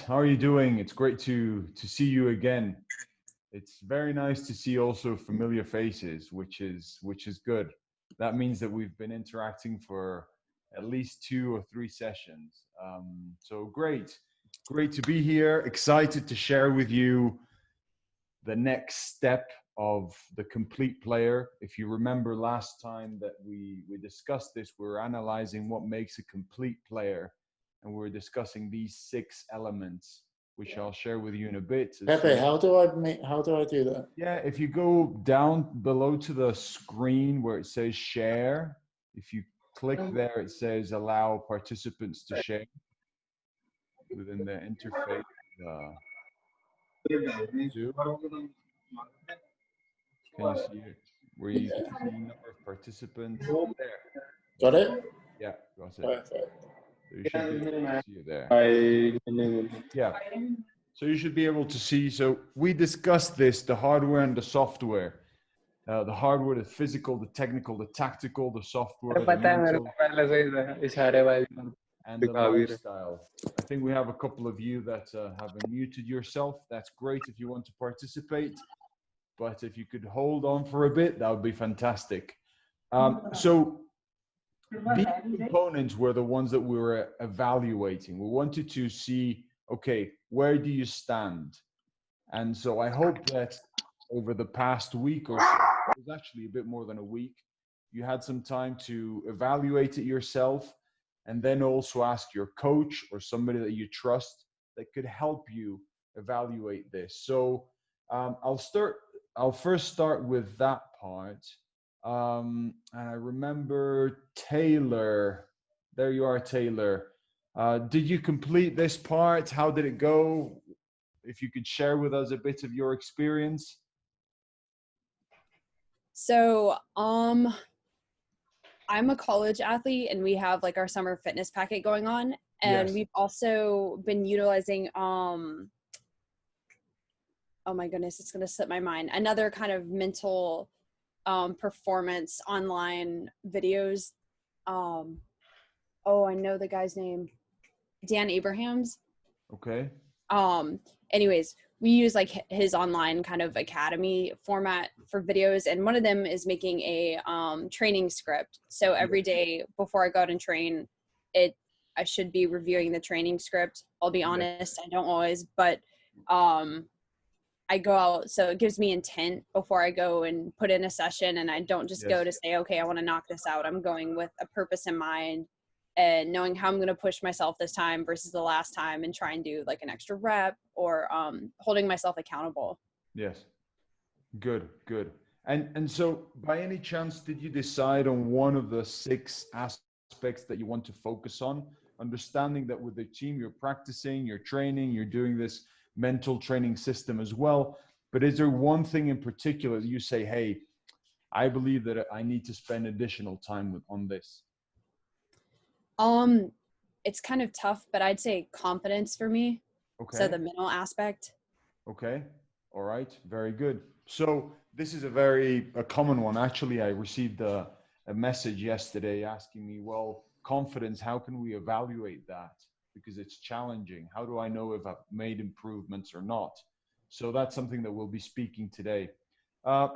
How are you doing? It's great to see you again. It's very nice to see also familiar faces, which is good. That means that we've been interacting for at least 2 or 3 sessions. So great to be here. Excited to share with you the next step of the complete player. If you remember last time that we discussed this, we were analyzing what makes a complete player, and we're discussing these 6 elements, which I'll share with you in a bit. Pepe, how do I do that? Yeah, if you go down below to the screen where it says share, if you click there, it says allow participants to share within the interface. Zoom. Can you see it? Where you can see number of participants there. Got it? Yeah, got it. Perfect. So you should be able to see it there. Yeah. So you should be able to see. So we discussed this, the hardware and the software. The hardware, the physical, the technical, the tactical, the software, the mental, and the lifestyle. I think we have a couple of you that have unmuted yourself. That's great if you want to participate. But if you could hold on for a bit, that would be fantastic. So these components were the ones that we were evaluating. We wanted to see, okay, where do you stand? And so I hope that over the past week or so, it was actually a bit more than a week, you had some time to evaluate it yourself, and then also ask your coach or somebody that you trust that could help you evaluate this. So I'll first start with that part. And I remember Taylor. There you are, Taylor. Did you complete this part? How did it go? If you could share with us a bit of your experience. So, I'm a college athlete, and we have like our summer fitness packet going on, and we've also been utilizing oh my goodness, it's going to slip my mind. Another kind of mental performance online videos. Oh, I know the guy's name. Dan Abrahams. Okay. Anyways, we use like his online kind of academy format for videos. And one of them is making a training script. So every day before I go out and train, I should be reviewing the training script. I'll be honest, I don't always, but I go out, so it gives me intent before I go and put in a session, and I don't just go to say, okay, I want to knock this out. I'm going with a purpose in mind and knowing how I'm going to push myself this time versus the last time, and try and do like an extra rep or holding myself accountable. Yes. Good. And so by any chance, did you decide on one of the 6 aspects that you want to focus on? Understanding that with the team, you're practicing, you're training, you're doing this mental training system as well. But is there one thing in particular that you say, hey, I believe that I need to spend additional time on this? It's kind of tough, but I'd say confidence for me. Okay. So the mental aspect. Okay. All right. Very good. So this is a common one. Actually, I received a message yesterday asking me, well, confidence, how can we evaluate that? Because it's challenging. How do I know if I've made improvements or not? So that's something that we'll be speaking today.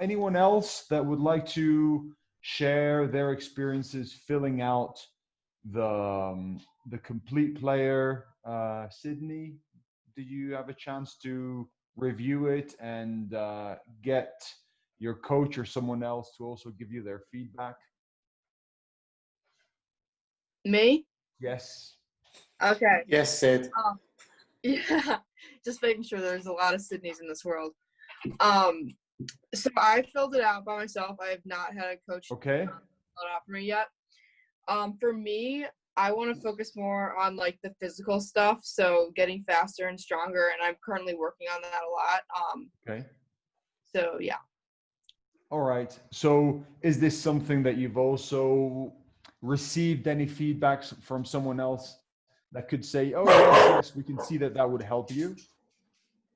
Anyone else that would like to share their experiences filling out the complete player? Sydney, did you have a chance to review it and get your coach or someone else to also give you their feedback? Me? Yes. Okay. Yes, Sid. Yeah, just making sure there's a lot of Sydneys in this world. So I filled it out by myself. I have not had a coach fill it out for me yet. For me, I want to focus more on like the physical stuff, so getting faster and stronger, and I'm currently working on that a lot. Okay. So yeah. All right. So is this something that you've also received any feedbacks from someone else that could say, oh, yes, we can see that would help you?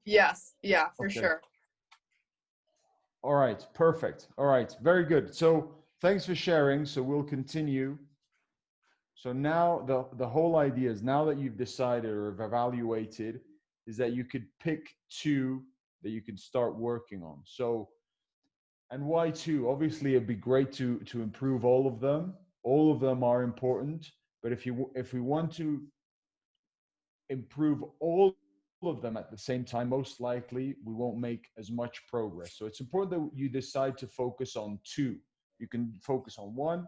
Yes. Yeah, for sure. All right. Perfect. All right. Very good. So thanks for sharing. So we'll continue. So now the whole idea is, now that you've decided or have evaluated, is that you could pick two that you can start working on. So, and why two? Obviously, it'd be great to improve all of them. All of them are important, but if we want to improve all of them at the same time, most likely we won't make as much progress. So it's important that you decide to focus on two. You can focus on one,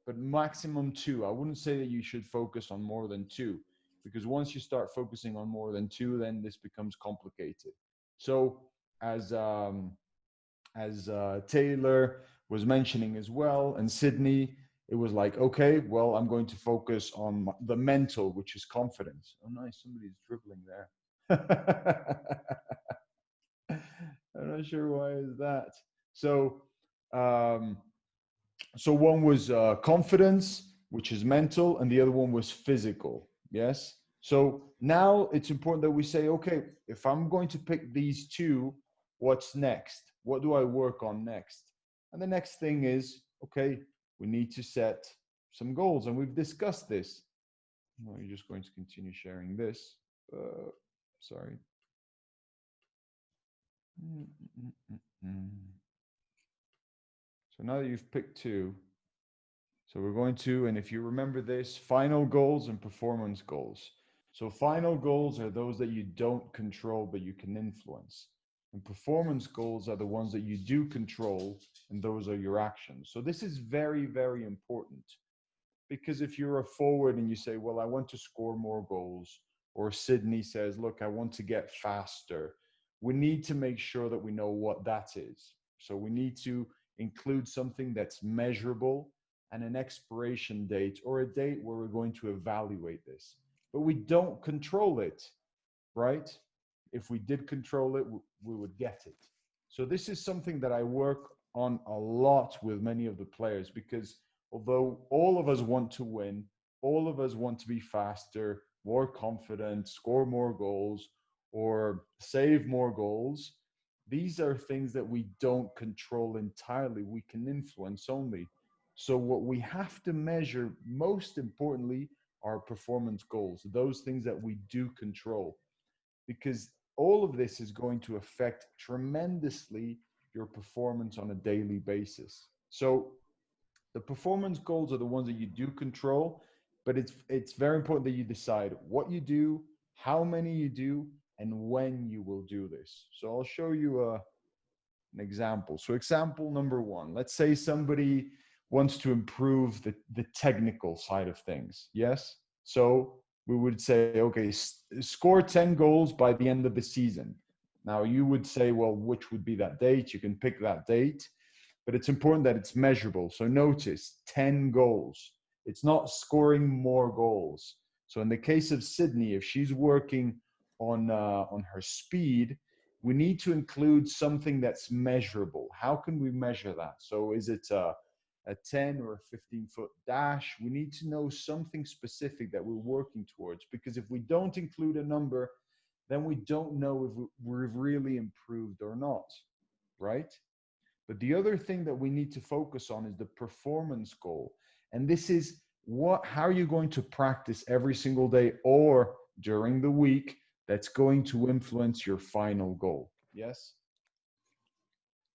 but maximum two. I wouldn't say that you should focus on more than two, because once you start focusing on more than two, then this becomes complicated. So as Taylor was mentioning as well, and Sydney, it was like, okay, well, I'm going to focus on the mental, which is confidence. Oh, nice, somebody's dribbling there. I'm not sure why is that. So, so one was confidence, which is mental, and the other one was physical. Yes. So now it's important that we say, okay, if I'm going to pick these two, what's next? What do I work on next? And the next thing is, okay, we need to set some goals. And we've discussed this. Well, you're just going to continue sharing this. Sorry. So now that you've picked two, so we're going to, and if you remember this, final goals and performance goals. So final goals are those that you don't control, but you can influence. And performance goals are the ones that you do control, and those are your actions. So this is very, very important, because if you're a forward and you say, well, I want to score more goals, or Sydney says, look, I want to get faster, we need to make sure that we know what that is. So we need to include something that's measurable and an expiration date, or a date where we're going to evaluate this. But we don't control it, right? If we did control it, we would get it. So this is something that I work on a lot with many of the players, because although all of us want to win, all of us want to be faster, more confident, score more goals, or save more goals, these are things that we don't control entirely. We can influence only. So what we have to measure, most importantly, are performance goals, those things that we do control, because all of this is going to affect tremendously your performance on a daily basis. So the performance goals are the ones that you do control, but it's very important that you decide what you do, how many you do, and when you will do this. So I'll show you an example. So example number one, let's say somebody wants to improve the technical side of things. Yes. So we would say, okay, score 10 goals by the end of the season. Now you would say, well, which would be that date? You can pick that date, but it's important that it's measurable. So notice 10 goals. It's not scoring more goals. So in the case of Sydney, if she's working on her speed, we need to include something that's measurable. How can we measure that? So is it a 10 or a 15-foot dash? We need to know something specific that we're working towards, because if we don't include a number, then we don't know if we've really improved or not, right? But the other thing that we need to focus on is the performance goal. And this is how are you going to practice every single day or during the week that's going to influence your final goal. Yes?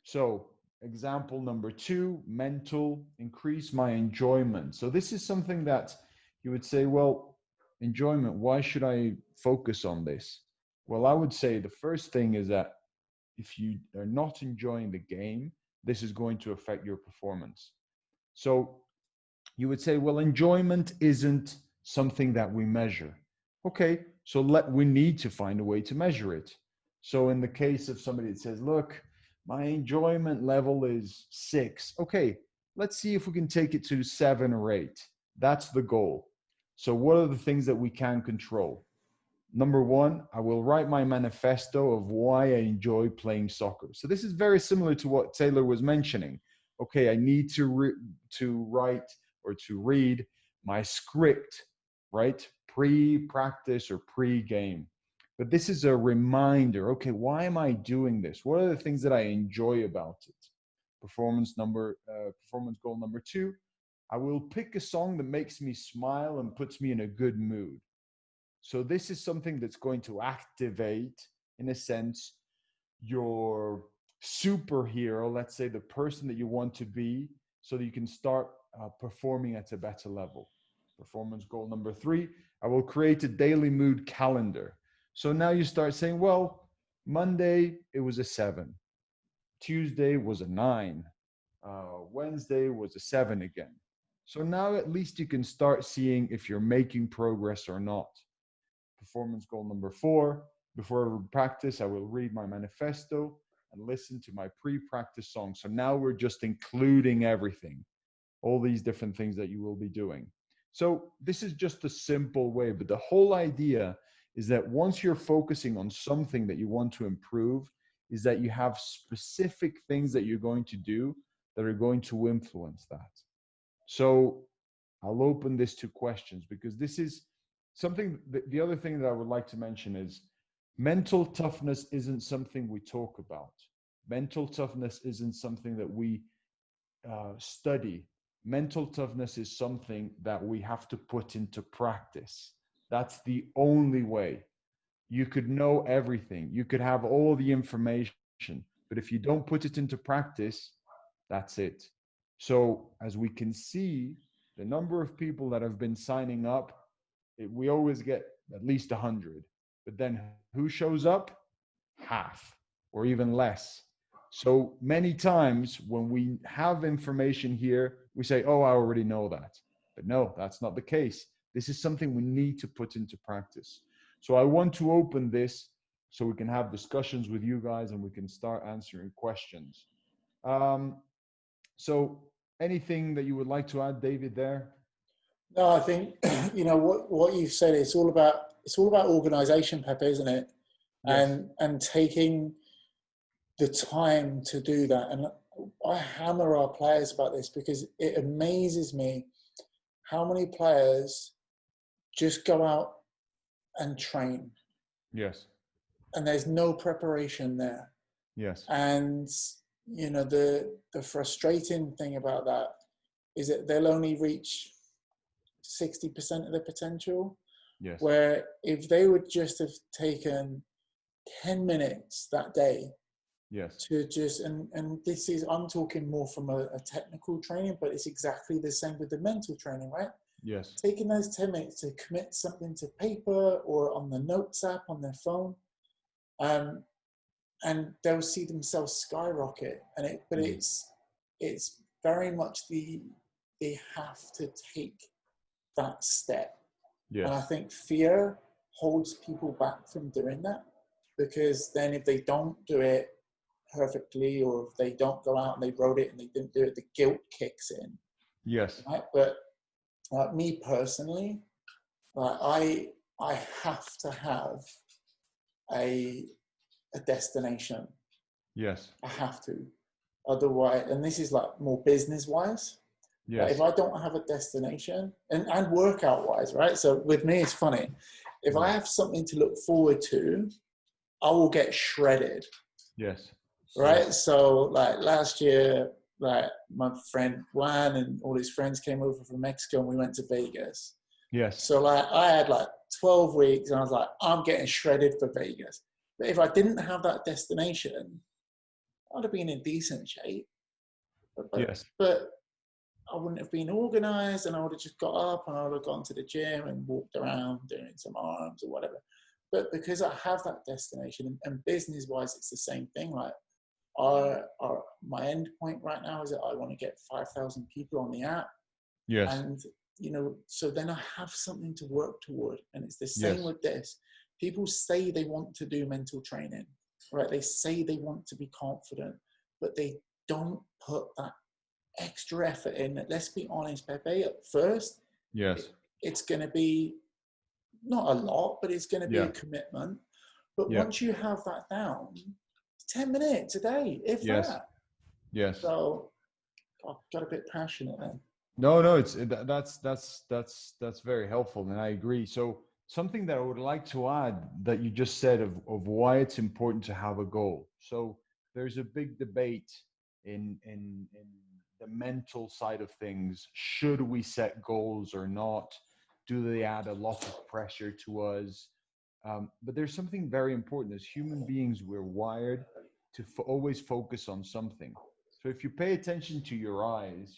So example number two, mental, increase my enjoyment. So this is something that you would say, well, enjoyment, why should I focus on this? Well, I would say the first thing is that if you are not enjoying the game, this is going to affect your performance. So you would say, well, enjoyment isn't something that we measure. Okay, so we need to find a way to measure it. So in the case of somebody that says, look, my enjoyment level is 6. Okay, let's see if we can take it to 7 or 8. That's the goal. So what are the things that we can control? Number one, I will write my manifesto of why I enjoy playing soccer. So this is very similar to what Taylor was mentioning. Okay, I need to write or to read my script, right? Pre-practice or pre-game. But this is a reminder. Okay, why am I doing this? What are the things that I enjoy about it? Performance goal number 2. I will pick a song that makes me smile and puts me in a good mood. So this is something that's going to activate, in a sense, your superhero, let's say the person that you want to be, so that you can start performing at a better level. Performance goal number 3, I will create a daily mood calendar. So now you start saying, well, Monday, it was a 7. Tuesday was a 9. Wednesday was a 7 again. So now at least you can start seeing if you're making progress or not. Performance goal number 4, before every practice, I will read my manifesto and listen to my pre-practice song. So now we're just including everything, all these different things that you will be doing. So this is just a simple way, but the whole idea is that once you're focusing on something that you want to improve, is that you have specific things that you're going to do that are going to influence that. So I'll open this to questions, because this is something, the other thing that I would like to mention is mental toughness isn't something we talk about. Mental toughness isn't something that we study. Mental toughness is something that we have to put into practice. That's the only way. You could know everything. You could have all the information, but if you don't put it into practice, that's it. So as we can see, the number of people that have been signing up, we always get at least 100. But then who shows up? Half or even less. So many times when we have information here, we say, oh, I already know that. But no, that's not the case. This is something we need to put into practice. So I want to open this so we can have discussions with you guys and we can start answering questions. So anything that you would like to add, David, there? No, I think, you know, what you've said, it's all about organization, Pepe, isn't it? Yes. And taking the time to do that. And I hammer our players about this because it amazes me how many players just go out and train. Yes. And there's no preparation there. Yes. And, you know, the frustrating thing about that is that they'll only reach 60% of their potential. Yes. Where if they would just have taken 10 minutes that day, yes, to just, and this is, I'm talking more from a technical training, but it's exactly the same with the mental training, right? yes, Taking those 10 minutes to commit something to paper or on the notes app on their phone, and they'll see themselves skyrocket. And it's very much they have to take that step. yes, and I think fear holds people back from doing that, because then if they don't do it perfectly, or if they don't go out and they wrote it and they didn't do it, the guilt kicks in. yes, Right? But me personally, I have to have a destination. yes, I have to. Otherwise, and this is like more business wise. yes, If I don't have a destination, and workout wise, right? So with me, it's funny. If I have something to look forward to, I will get shredded. yes, Right. yes. So like last year, like my friend Juan and all his friends came over from Mexico and we went to Vegas. Yes. So like I had like 12 weeks and I was like, I'm getting shredded for Vegas. But if I didn't have that destination, I'd have been in decent shape. But I wouldn't have been organized, and I would have just got up and I would have gone to the gym and walked around doing some arms or whatever. But because I have that destination, and business wise, it's the same thing. Like my end point right now is that I want to get 5,000 people on the app. Yes. And, you know, so then I have something to work toward. And it's the same with this. People say they want to do mental training, right? They say they want to be confident, but they don't put that extra effort in. Let's be honest, Pepe, at first, yes, it's going to be not a lot, but it's going to be a commitment. But once you have that down, 10 minutes a day, if that. Yes. So I got a bit passionate then. No, that's very helpful, and I agree. So something that I would like to add that you just said of why it's important to have a goal. So there's a big debate in the mental side of things. Should we set goals or not? Do they add a lot of pressure to us? But there's something very important. As human beings, we're wired to always focus on something. So if you pay attention to your eyes,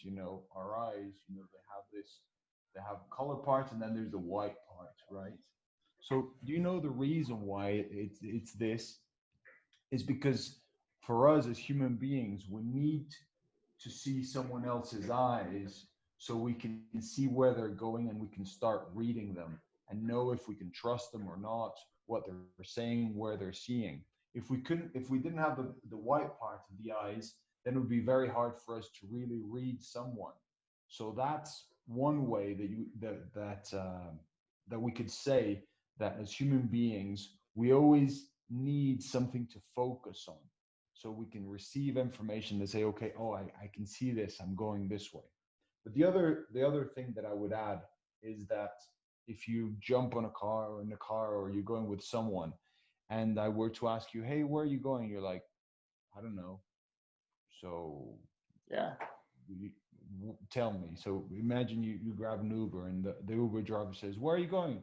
our eyes, they have color parts, and then there's the white part, right? So do you know the reason why it's this? Is because for us as human beings, we need to see someone else's eyes so we can see where they're going and we can start reading them and know if we can trust them or not, what they're saying, where they're seeing. If we didn't have the white part of the eyes, then it would be very hard for us to really read someone. So that's one way that we could say that as human beings, we always need something to focus on so we can receive information to say, okay, oh, I can see this, I'm going this way. But the other thing that I would add is that if you jump on a car or in a car or you're going with someone and I were to ask you, hey, where are you going? You're like, I don't know. So yeah, tell me. So imagine you grab an Uber and the Uber driver says, where are you going?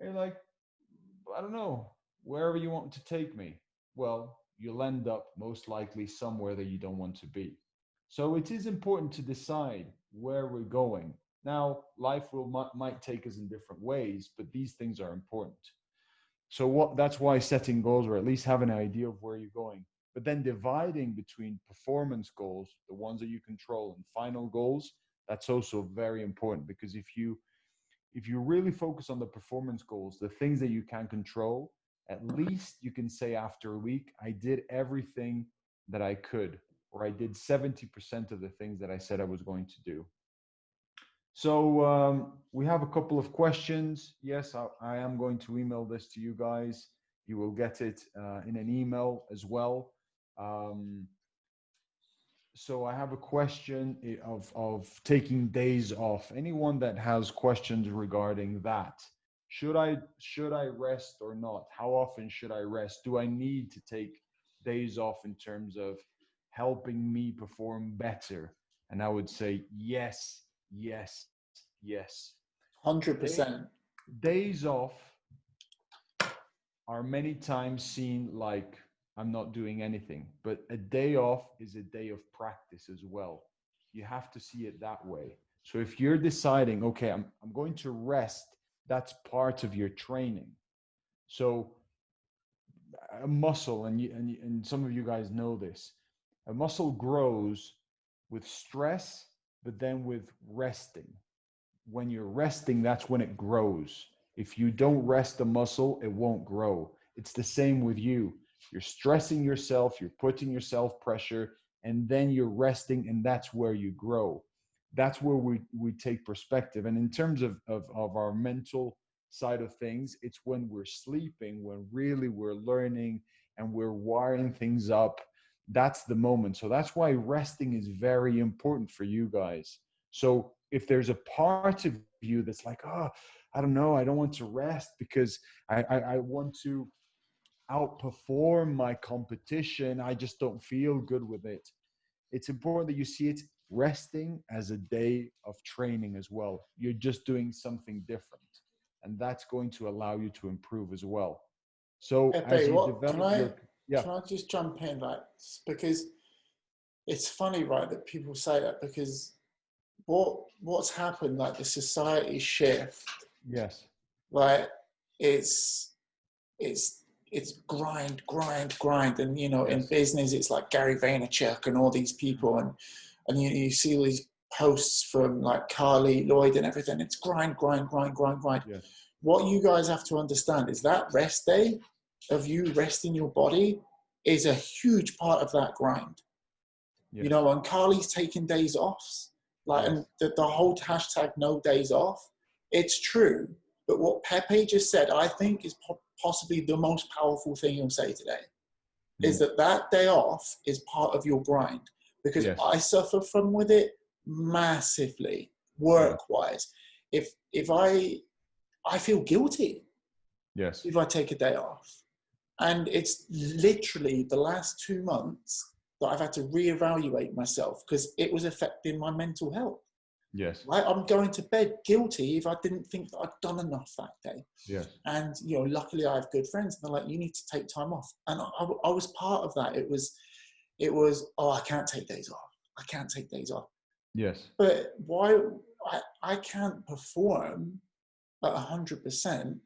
And you're like, I don't know, wherever you want to take me. Well, you'll end up most likely somewhere that you don't want to be. So it is important to decide where we're going. Now, life might take us in different ways, but these things are important. So that's why setting goals, or at least having an idea of where you're going, but then dividing between performance goals, the ones that you control, and final goals, that's also very important. Because if you really focus on the performance goals, the things that you can control, at least you can say after a week, I did everything that I could, or I did 70% of the things that I said I was going to do. So we have a couple of questions. Yes, I am going to email this to you guys. You will get it in an email as well. So I have a question of taking days off. Anyone that has questions regarding that? Should I rest or not? How often should I rest? Do I need to take days off in terms of helping me perform better? And I would say yes, yes, yes. 100%. Days off are many times seen like I'm not doing anything, but a day off is a day of practice as well. You have to see it that way. So if you're deciding, okay, I'm going to rest, that's part of your training. So a muscle, and some of you guys know this, a muscle grows with stress, but then with resting. When you're resting, that's when it grows. If you don't rest the muscle, it won't grow. It's the same with you. You're stressing yourself, you're putting yourself pressure, and then you're resting, and that's where you grow. That's where we take perspective. And in terms of our mental side of things, it's when we're sleeping, when really we're learning and we're wiring things up. That's the moment. So that's why resting is very important for you guys. So if there's a part of you that's like, oh, I don't know, I don't want to rest because I want to outperform my competition, I just don't feel good with it. It's important that you see it resting as a day of training as well. You're just doing something different, and that's going to allow you to improve as well. So Pepe, as you develop can I just jump in, like, because it's funny, right, that people say that, because what's happened, like the society shift. Yes. Like it's grind, and yes. In business it's like Gary Vaynerchuk and all these people, and you see all these posts from like Carly Lloyd and everything. It's grind. Yes. What you guys have to understand is that rest day of you resting your body is a huge part of that grind. Yes. And Carly's taking days off, like, yes. And the whole hashtag no days off, it's true. But what Pepe just said, I think, is possibly the most powerful thing you'll say today, is that day off is part of your grind. Because yes. I suffer from with it massively, work-wise. If I feel guilty, yes, if I take a day off. And it's literally the last 2 months that I've had to reevaluate myself because it was affecting my mental health. Yes. Right? I'm going to bed guilty if I didn't think that I'd done enough that day. Yes. And, you know, luckily I have good friends, and they're like, you need to take time off. And I was part of that. It was, oh, I can't take days off. I can't take days off. Yes. But why, I can't perform at 100%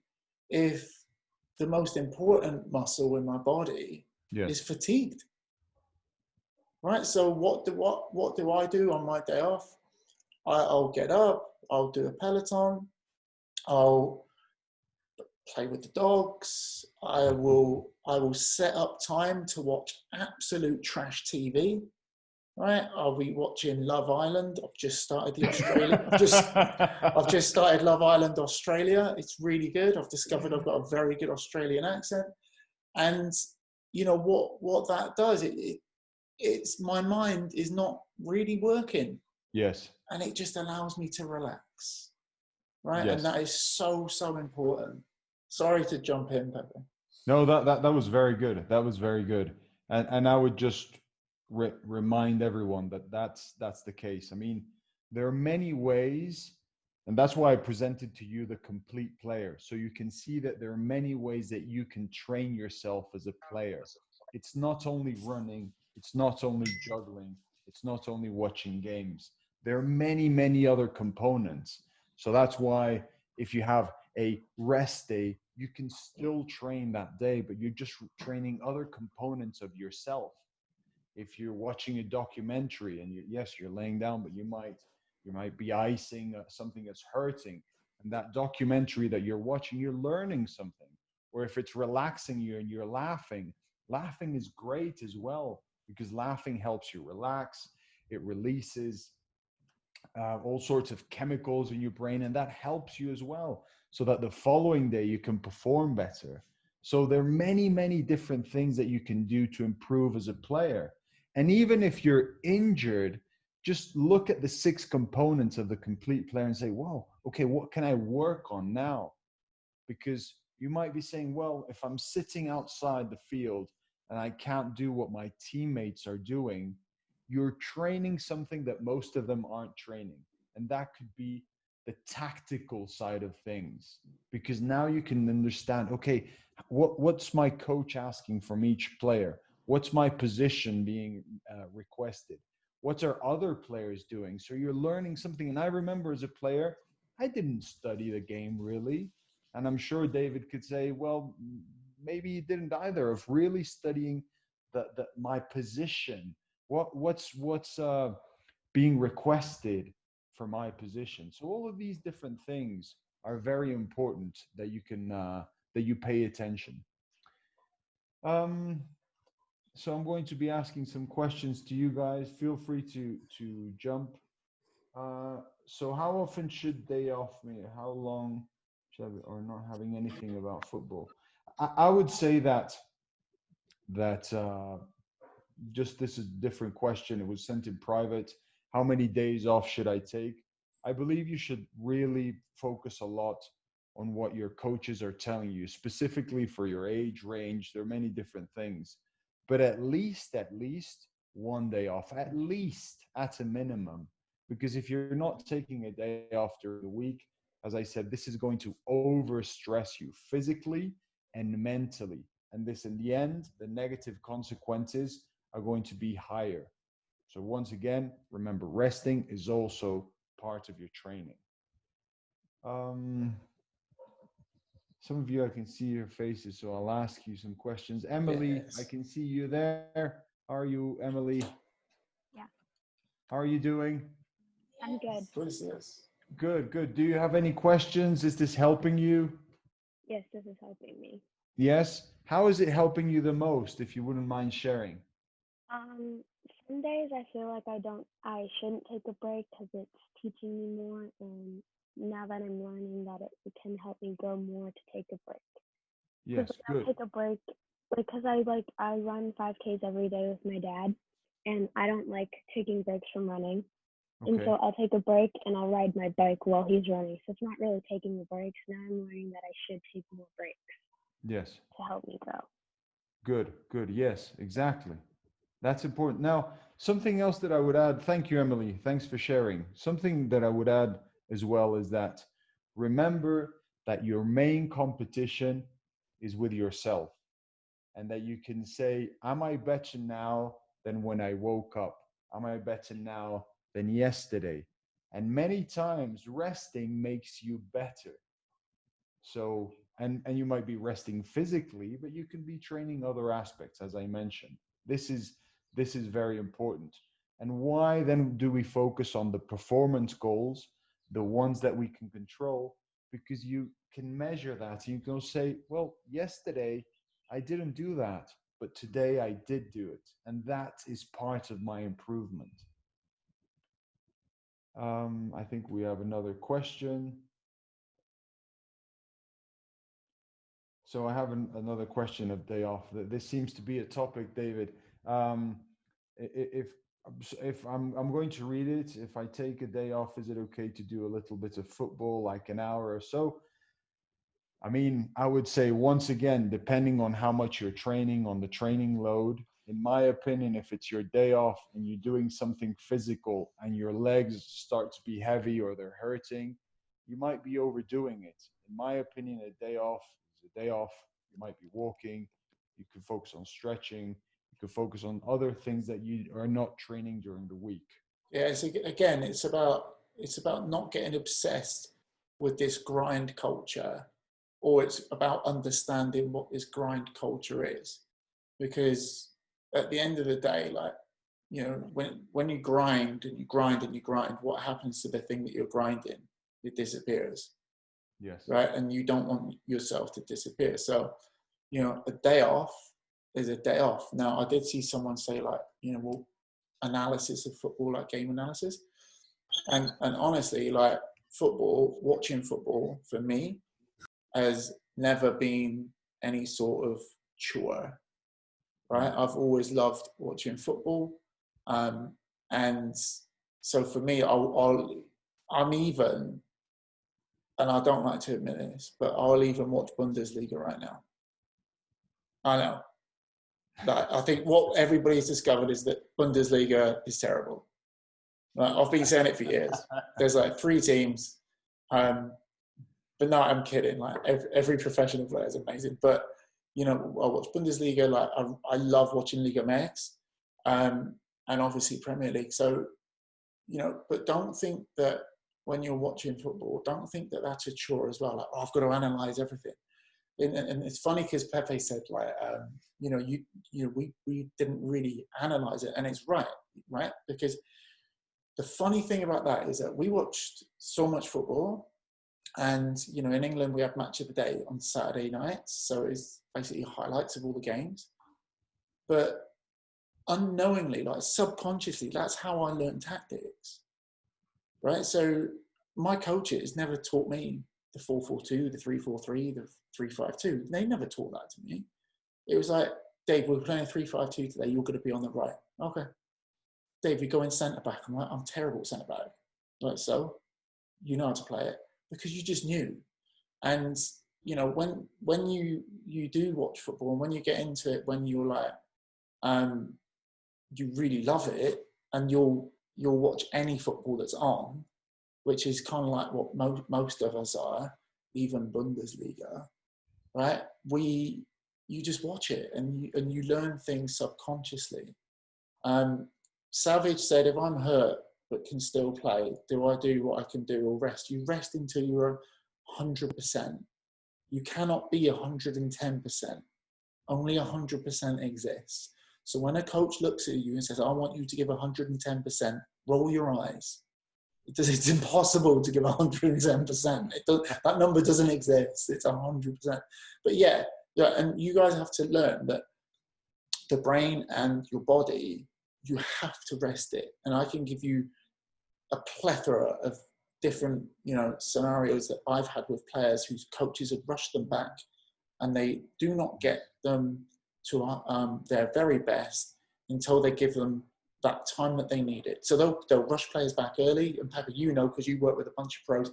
if the most important muscle in my body is fatigued. Right? So what do I do on my day off? I'll get up, I'll do a Peloton, I'll play with the dogs, I will set up time to watch absolute trash TV. Right, I'll be watching Love Island. I've just started the Australia. I've just started Love Island Australia. It's really good. I've discovered I've got a very good Australian accent, and you know what that does. It's my mind is not really working. Yes. And it just allows me to relax. Right, yes. And that is so important. Sorry to jump in, Pepe. No, that was very good. That was very good, and I would just remind everyone that that's the case. I mean, there are many ways, and that's why I presented to you the complete player, so you can see that there are many ways that you can train yourself as a player. It's not only running, it's not only juggling, it's not only watching games. There are many other components. So that's why if you have a rest day, you can still train that day, but you're just training other components of yourself. If you're watching a documentary and you're laying down, but you might be icing something that's hurting, and that documentary that you're watching, you're learning something. Or if it's relaxing you and you're laughing is great as well, because laughing helps you relax. It releases all sorts of chemicals in your brain, and that helps you as well, so that the following day you can perform better. So there are many different things that you can do to improve as a player. And even if you're injured, just look at the 6 components of the complete player and say, wow, okay, what can I work on now? Because you might be saying, well, if I'm sitting outside the field and I can't do what my teammates are doing, you're training something that most of them aren't training. And that could be the tactical side of things, because now you can understand, okay, what's my coach asking from each player? What's my position being requested? What are other players doing? So you're learning something. And I remember as a player, I didn't study the game really. And I'm sure David could say, well, maybe he didn't either, of really studying my position. What's being requested for my position. So all of these different things are very important that you can that you pay attention. So I'm going to be asking some questions to you guys. Feel free to jump. So how often should day off me? How long should I, or not having anything about football? I would say that just, this is a different question. It was sent in private. How many days off should I take? I believe you should really focus a lot on what your coaches are telling you, specifically for your age range. There are many different things, but at least 1 day off, at least, at a minimum. Because if you're not taking a day off during the week, as I said, this is going to overstress you physically and mentally. And this, in the end, the negative consequences are going to be higher. So once again, remember, resting is also part of your training. Some of you, I can see your faces, so I'll ask you some questions. Emily, yes. I can see you there. How are you, Emily? Yeah. How are you doing? I'm good. What is this? Good. Do you have any questions? Is this helping you? Yes, this is helping me. Yes? How is it helping you the most, if you wouldn't mind sharing? Some days I feel like I shouldn't take a break because it's teaching me more, and now that I'm learning that it can help me grow more to take a break. Yes, good. I take a break, because I run 5Ks every day with my dad, and I don't like taking breaks from running. Okay. And so I'll take a break and I'll ride my bike while he's running. So it's not really taking the breaks. Now I'm learning that I should take more breaks. Yes. To help me grow. Good. Yes, exactly. That's important. Now, Something else that I would add, thank you, Emily. Thanks for sharing. Something that I would add as well is that remember that your main competition is with yourself, and that you can say, am I better now than when I woke up? Am I better now than yesterday? And many times resting makes you better. So, and you might be resting physically, but you can be training other aspects, as I mentioned. This is very important. And why then do we focus on the performance goals, the ones that we can control? Because you can measure that. You can say, well, yesterday I didn't do that, but today I did do it. And that is part of my improvement. I think we have another question. So I have another question of day off. This seems to be a topic, David. If I'm going to read it, if I take a day off, is it okay to do a little bit of football, like an hour or so? I mean, I would say once again, depending on how much you're training, on the training load, in my opinion, if it's your day off and you're doing something physical and your legs start to be heavy or they're hurting, you might be overdoing it. In my opinion, a day off is a day off. You might be walking. You can focus on stretching. You can focus on other things that you are not training during the week. Yeah, so again, it's about not getting obsessed with this grind culture, or it's about understanding what this grind culture is. Because at the end of the day, like, you know, when you grind and you grind and you grind, what happens to the thing that you're grinding? It disappears. Yes. Right. And you don't want yourself to disappear. So, you know, a day off is a day off. Now, I did see someone say, like, you know, well, analysis of football, like game analysis. And honestly, like, watching football for me has never been any sort of chore. Right. I've always loved watching football. And so for me, I'm even, and I don't like to admit this, but I'll even watch Bundesliga right now. I know. Like, I think what everybody's discovered is that Bundesliga is terrible. Like, I've been saying it for years. There's like 3 teams. But no, I'm kidding. Like, every professional player is amazing. But, you know, I watch Bundesliga. Like, I love watching Liga MX, and obviously Premier League. So, you know, but don't think that when you're watching football, don't think that that's a chore as well. Like, oh, I've got to analyze everything. And it's funny because Pepe said, like, you know, we didn't really analyze it, and it's right? Because the funny thing about that is that we watched so much football, and, you know, in England we have match of the day on Saturday nights, so it's basically highlights of all the games. But unknowingly, like subconsciously, that's how I learned tactics, right? So my coaches never taught me the 4-4-2, the 3-4-3, the 3-5-2. They never taught that to me. It was like, Dave, we're playing 3-5-2 today. You're going to be on the right. Okay. Dave, we go in centre back. I'm like, I'm terrible at centre back. Like, so you know how to play it because you just knew. And, you know, when you do watch football and when you get into it, when you're like, you really love it, and you'll watch any football that's on, which is kind of like what most of us are, even Bundesliga, right? You just watch it and you learn things subconsciously. Savage said, if I'm hurt but can still play, do I do what I can do or rest? You rest until you're 100%. You cannot be 110%. Only 100% exists. So when a coach looks at you and says, I want you to give 110%, roll your eyes. It's impossible to give 110%. That number doesn't exist. It's 100%. But yeah, and you guys have to learn that the brain and your body, you have to rest it. And I can give you a plethora of different, you know, scenarios that I've had with players whose coaches have rushed them back, and they do not get them to their very best until they give them that time that they need it. So they'll rush players back early, and Pepe, you know, because you work with a bunch of pros,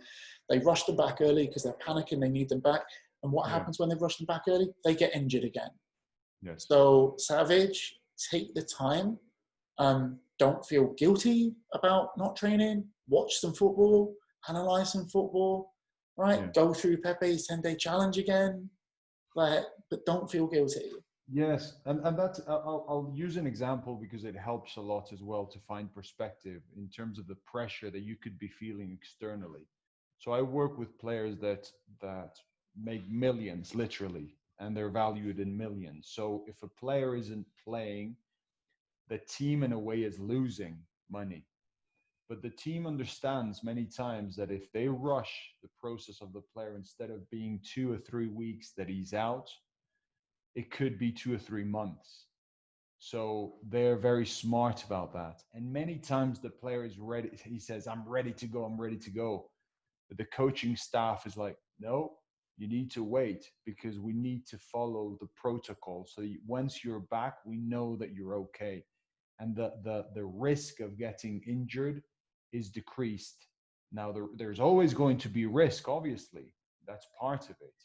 they rush them back early because they're panicking, they need them back. And what happens when they rush them back early? They get injured again. Yes. So Savage, take the time. Don't feel guilty about not training. Watch some football, analyze some football, right? Yeah. Go through Pepe's 10-day challenge again, but don't feel guilty. Yes, and that's, I'll use an example because it helps a lot as well to find perspective in terms of the pressure that you could be feeling externally. So I work with players that make millions, literally, and they're valued in millions. So if a player isn't playing, the team in a way is losing money. But the team understands many times that if they rush the process of the player, instead of being 2 or 3 weeks that he's out, it could be 2 or 3 months. So they're very smart about that. And many times the player is ready. He says, I'm ready to go. I'm ready to go. But the coaching staff is like, no, you need to wait because we need to follow the protocol. So once you're back, we know that you're okay. And the risk of getting injured is decreased. Now, there's always going to be risk, obviously. That's part of it.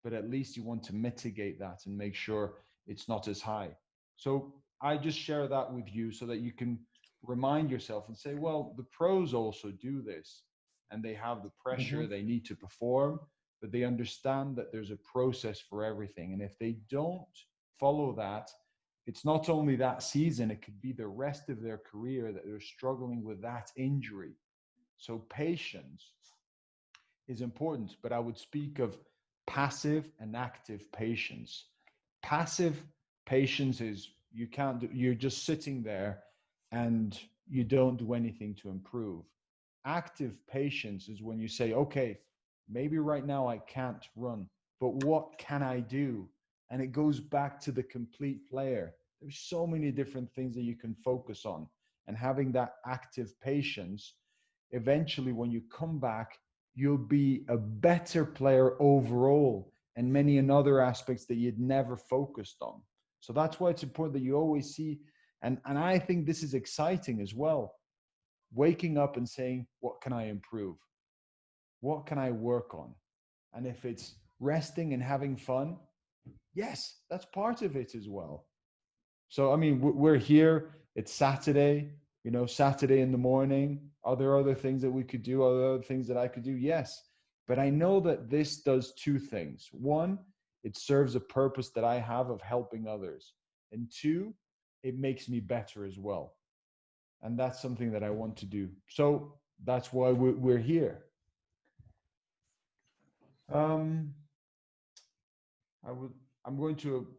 But at least you want to mitigate that and make sure it's not as high. So I just share that with you so that you can remind yourself and say, well, the pros also do this and they have the pressure, they need to perform, but they understand that there's a process for everything. And if they don't follow that, it's not only that season, it could be the rest of their career that they're struggling with that injury. So patience is important, but I would speak of passive and active patience. Passive patience is you're just sitting there and you don't do anything to improve. Active patience is when you say, okay, maybe right now I can't run, but what can I do? And it goes back to the complete player. There's so many different things that you can focus on, and having that active patience, eventually when you come back, you'll be a better player overall and many in other aspects that you'd never focused on. So that's why it's important that you always see, and I think this is exciting as well, waking up and saying, what can I improve? What can I work on? And if it's resting and having fun, yes, that's part of it as well. So, I mean, we're here, it's Saturday, Saturday in the morning. Are there other things that we could do? Are there other things that I could do? Yes. But I know that this does two things. One, it serves a purpose that I have of helping others. And two, it makes me better as well. And that's something that I want to do. So that's why we're here.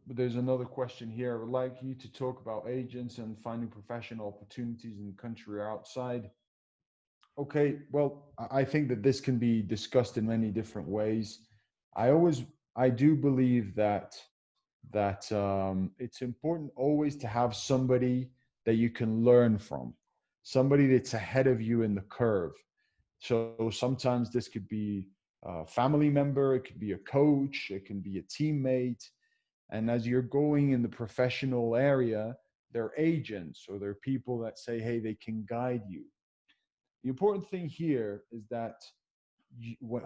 There's another question here. I would like you to talk about agents and finding professional opportunities in the country or outside. Okay, well, I think that this can be discussed in many different ways. I do believe that it's important always to have somebody that you can learn from, somebody that's ahead of you in the curve. So sometimes this could be a family member, it could be a coach, it can be a teammate. And as you're going in the professional area, they're agents or they're people that say, hey, they can guide you. The important thing here is that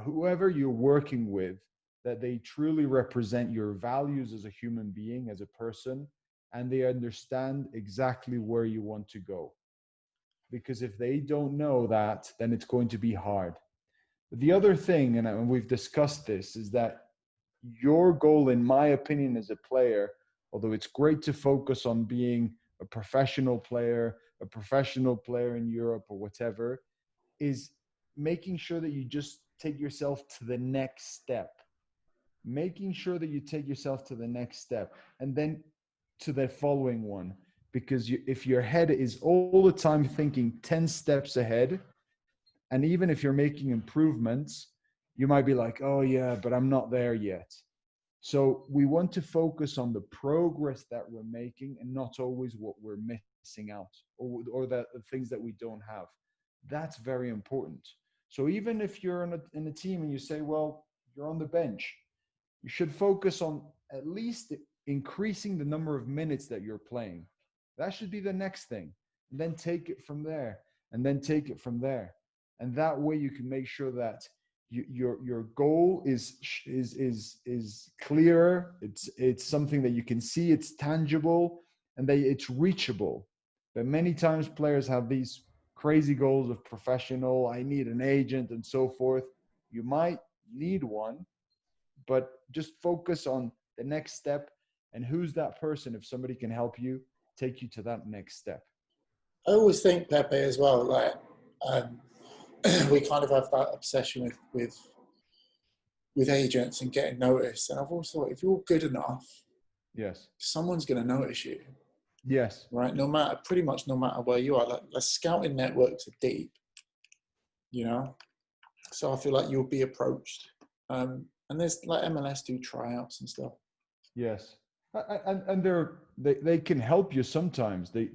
whoever you're working with, that they truly represent your values as a human being, as a person, and they understand exactly where you want to go. Because if they don't know that, then it's going to be hard. But the other thing, and we've discussed this, is that your goal, in my opinion, as a player, although it's great to focus on being a professional player in Europe or whatever, is making sure that you just take yourself to the next step. Making sure that you take yourself to the next step and then to the following one. Because if your head is all the time thinking 10 steps ahead, and even if you're making improvements, you might be like, oh yeah, but I'm not there yet. So we want to focus on the progress that we're making and not always what we're missing out or the things that we don't have. That's very important. So even if you're in a team and you say, well, you're on the bench, you should focus on at least increasing the number of minutes that you're playing. That should be the next thing. And then take it from there, and then take it from there. And that way you can make sure that your goal is clearer. It's something that you can see, it's tangible, and that it's reachable. But many times players have these crazy goals of professional, I need an agent and so forth. You might need one, but just focus on the next step and who's that person. If somebody can help you, take you to that next step. I always think, Pepe, as well, like we kind of have that obsession with agents and getting noticed. And I've always thought, if you're good enough, yes, someone's going to notice you. Yes. Right. Pretty much no matter where you are, like the scouting networks are deep, you know? So I feel like you'll be approached. And there's like MLS do tryouts and stuff. Yes. And they can help you sometimes. They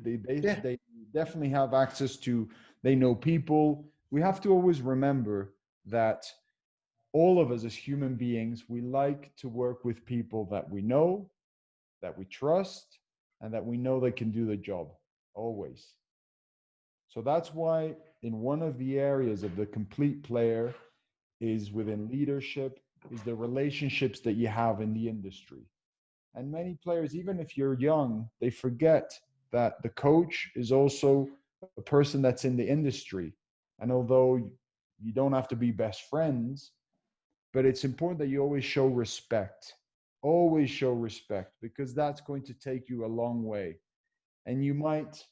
definitely have access to, they know people. We have to always remember that all of us as human beings, we like to work with people that we know, that we trust, and that we know they can do the job, always. So that's why in one of the areas of the complete player is within leadership, is the relationships that you have in the industry. And many players, even if you're young, they forget that the coach is also a person that's in the industry. And although you don't have to be best friends, but it's important that you always show respect. Always show respect, because that's going to take you a long way. And you might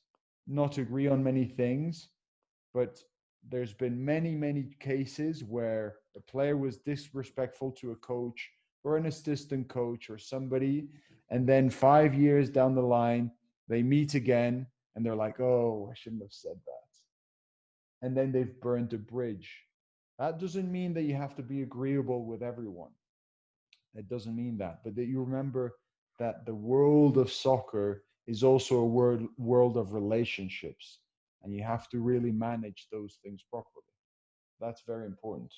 not agree on many things, but there's been many, many cases where a player was disrespectful to a coach or an assistant coach or somebody, and then 5 years down the line, they meet again and they're like, oh, I shouldn't have said that. And then they've burned a bridge. That doesn't mean that you have to be agreeable with everyone. It doesn't mean that, but that you remember that the world of soccer is also a world of relationships, and you have to really manage those things properly. That's very important.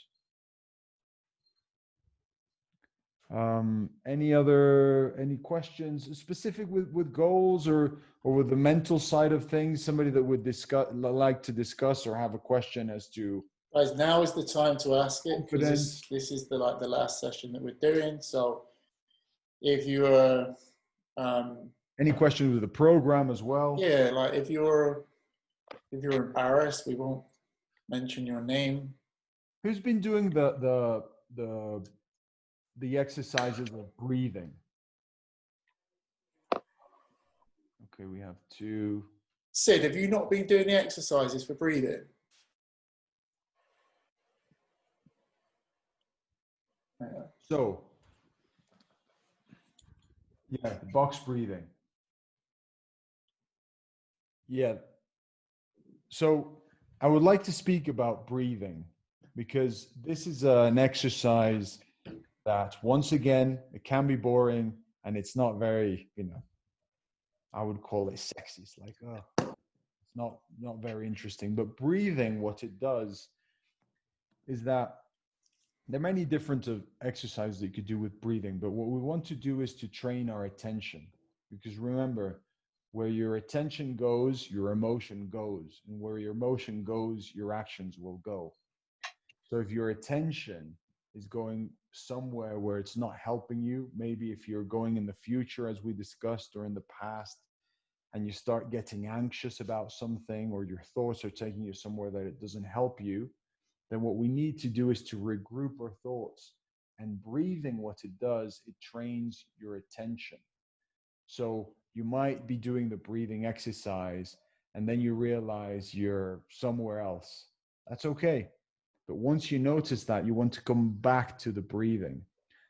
Any questions specific with goals or with the mental side of things? Somebody that would like to discuss or have a question as to. Guys, now is the time to ask it, because this is the last session that we're doing. So if you are any questions with the program as well? Yeah, like if you're embarrassed, we won't mention your name. Who's been doing the exercises of breathing? Okay, we have 2. Sid, have you not been doing the exercises for breathing? Yeah. So, yeah, box breathing. Yeah. So I would like to speak about breathing, because this is an exercise that, once again, it can be boring and it's not very, I would call it sexy. It's like, oh, it's not very interesting. But breathing, what it does is that there are many different exercises that you could do with breathing, but what we want to do is to train our attention. Because remember, where your attention goes, your emotion goes. And where your emotion goes, your actions will go. So if your attention is going somewhere where it's not helping you, maybe if you're going in the future, as we discussed, or in the past, and you start getting anxious about something, or your thoughts are taking you somewhere that it doesn't help you, then what we need to do is to regroup our thoughts. And breathing, what it does, it trains your attention. So you might be doing the breathing exercise and then you realize you're somewhere else. That's okay. But once you notice that, you want to come back to the breathing.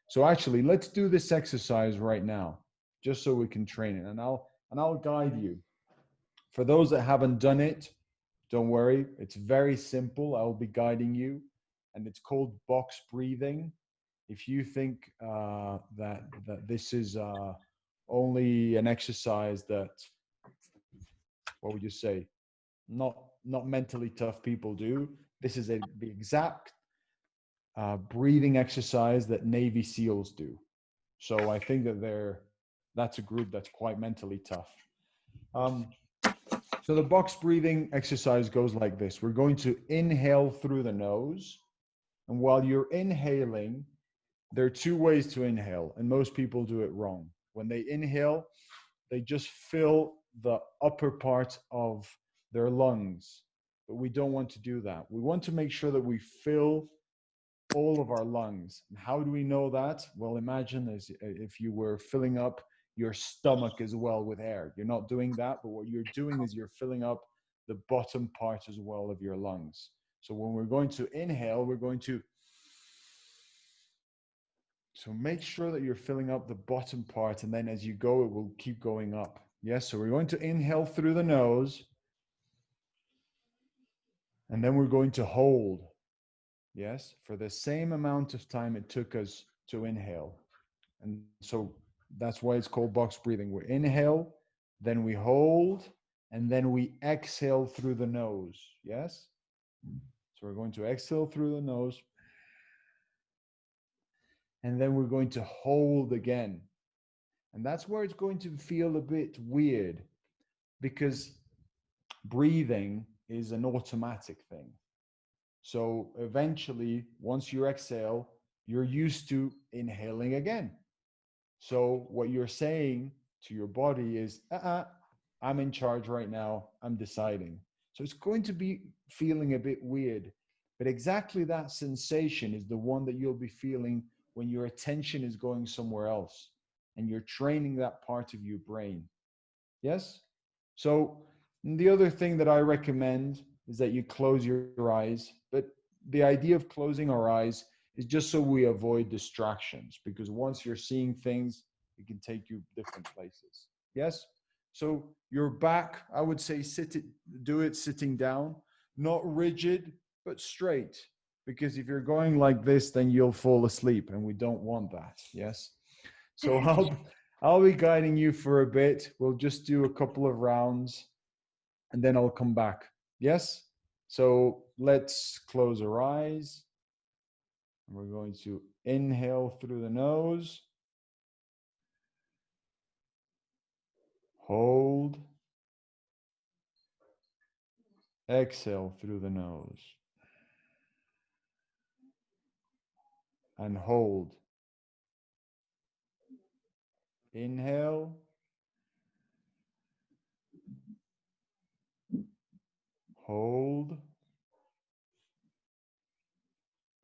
So actually, let's do this exercise right now, just so we can train it. And I'll guide you. For those that haven't done it, don't worry, it's very simple. I'll be guiding you, and it's called box breathing. If you think that this is only an exercise that, what would you say, not mentally tough people do, this is the exact breathing exercise that Navy SEALs do. So I think that that's a group that's quite mentally tough. So the box breathing exercise goes like this. We're going to inhale through the nose. And while you're inhaling, there are 2 ways to inhale, and most people do it wrong. When they inhale, they just fill the upper part of their lungs. But we don't want to do that. We want to make sure that we fill all of our lungs. And how do we know that? Well, imagine as if you were filling up your stomach as well with air. You're not doing that, but what you're doing is you're filling up the bottom part as well of your lungs. So when we're going to inhale, we're going to, so make sure that you're filling up the bottom part, and then as you go, it will keep going up. Yes, so we're going to inhale through the nose, and then we're going to hold. Yes, for the same amount of time it took us to inhale. And so that's why it's called box breathing. We inhale, then we hold, and then we exhale through the nose. Yes? So we're going to exhale through the nose, and then we're going to hold again. And that's where it's going to feel a bit weird, because breathing is an automatic thing. So eventually, once you exhale, you're used to inhaling again. So what you're saying to your body is, I'm in charge right now. I'm deciding. So it's going to be feeling a bit weird. But exactly that sensation is the one that you'll be feeling when your attention is going somewhere else and you're training that part of your brain. Yes? So the other thing that I recommend is that you close your eyes. But the idea of closing our eyes is just so we avoid distractions, because once you're seeing things, it can take you different places. Yes? So your back, I would say do it sitting down, not rigid, but straight. Because if you're going like this, then you'll fall asleep, and we don't want that. Yes? So I'll be guiding you for a bit. We'll just do a couple of rounds, and then I'll come back. Yes? So let's close our eyes. We're going to inhale through the nose. Hold. Exhale through the nose. And hold. Inhale. Hold.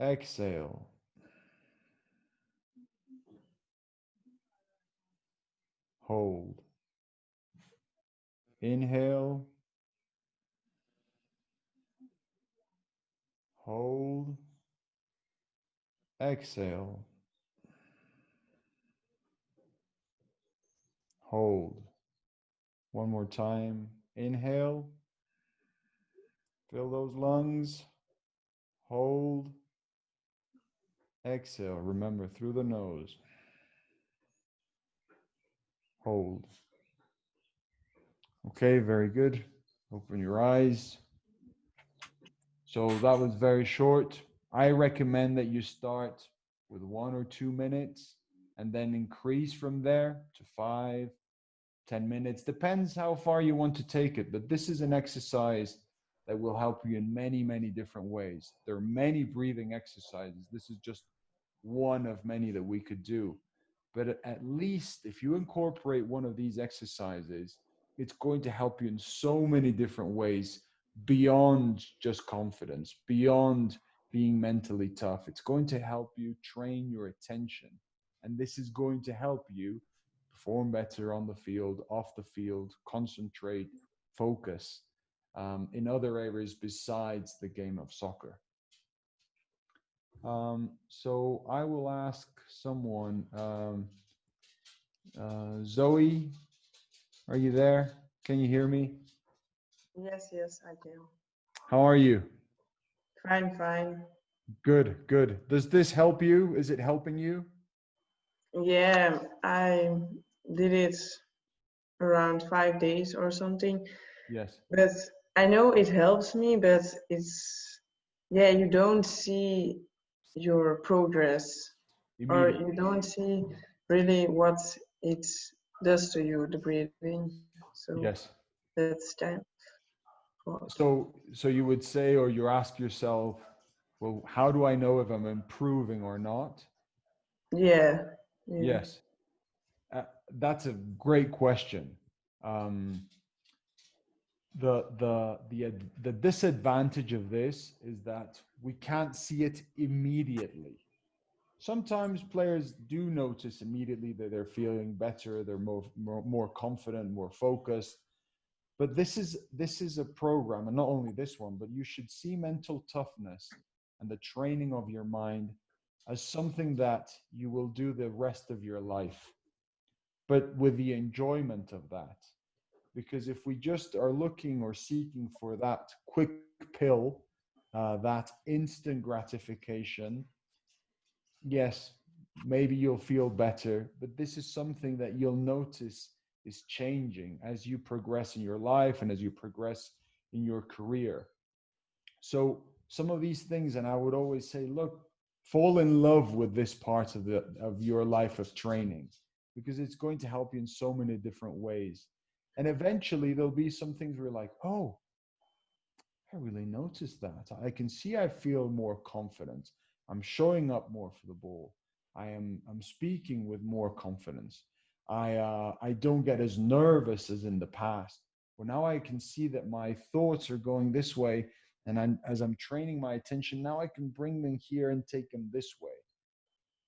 Exhale. Hold. Inhale. Hold. Exhale. Hold. One more time. Inhale. Fill those lungs. Hold. Exhale. Remember, through the nose. Hold. Okay, very good. Open your eyes. So that was very short. I recommend that you start with 1 or 2 minutes and then increase from there to 5, 10 minutes. Depends how far you want to take it. But this is an exercise that will help you in many, many different ways. There are many breathing exercises. This is just one of many that we could do. But at least if you incorporate one of these exercises, it's going to help you in so many different ways beyond just confidence, beyond being mentally tough. It's going to help you train your attention. And this is going to help you perform better on the field, off the field, concentrate, focus in other areas besides the game of soccer. So I will ask someone, Zoe, are you there? Can you hear me? Yes, I can. How are you? Fine. Good. Does this help you? Is it helping you? Yeah, I did it around 5 days or something. Yes. But I know it helps me, but it's, you don't see your progress, or you don't see really what it does to you, the breathing. So yes, that's time. So you would say, or you ask yourself, well, how do I know if I'm improving or not? Yeah. Yes. That's a great question. The disadvantage of this is that we can't see it immediately. Sometimes players do notice immediately that they're feeling better, they're more confident, more focused. But this is a program, and not only this one, but you should see mental toughness and the training of your mind as something that you will do the rest of your life, but with the enjoyment of that. Because if we just are looking or seeking for that quick pill, that instant gratification, yes, maybe you'll feel better, but this is something that you'll notice is changing as you progress in your life and as you progress in your career. So some of these things, and I would always say, look, fall in love with this part of your life of training, because it's going to help you in so many different ways. And eventually there'll be some things where you're like, oh, I really noticed that. I can see I feel more confident. I'm showing up more for the ball. I'm speaking with more confidence. I don't get as nervous as in the past. Well, now I can see that my thoughts are going this way, and as I'm training my attention, now I can bring them here and take them this way.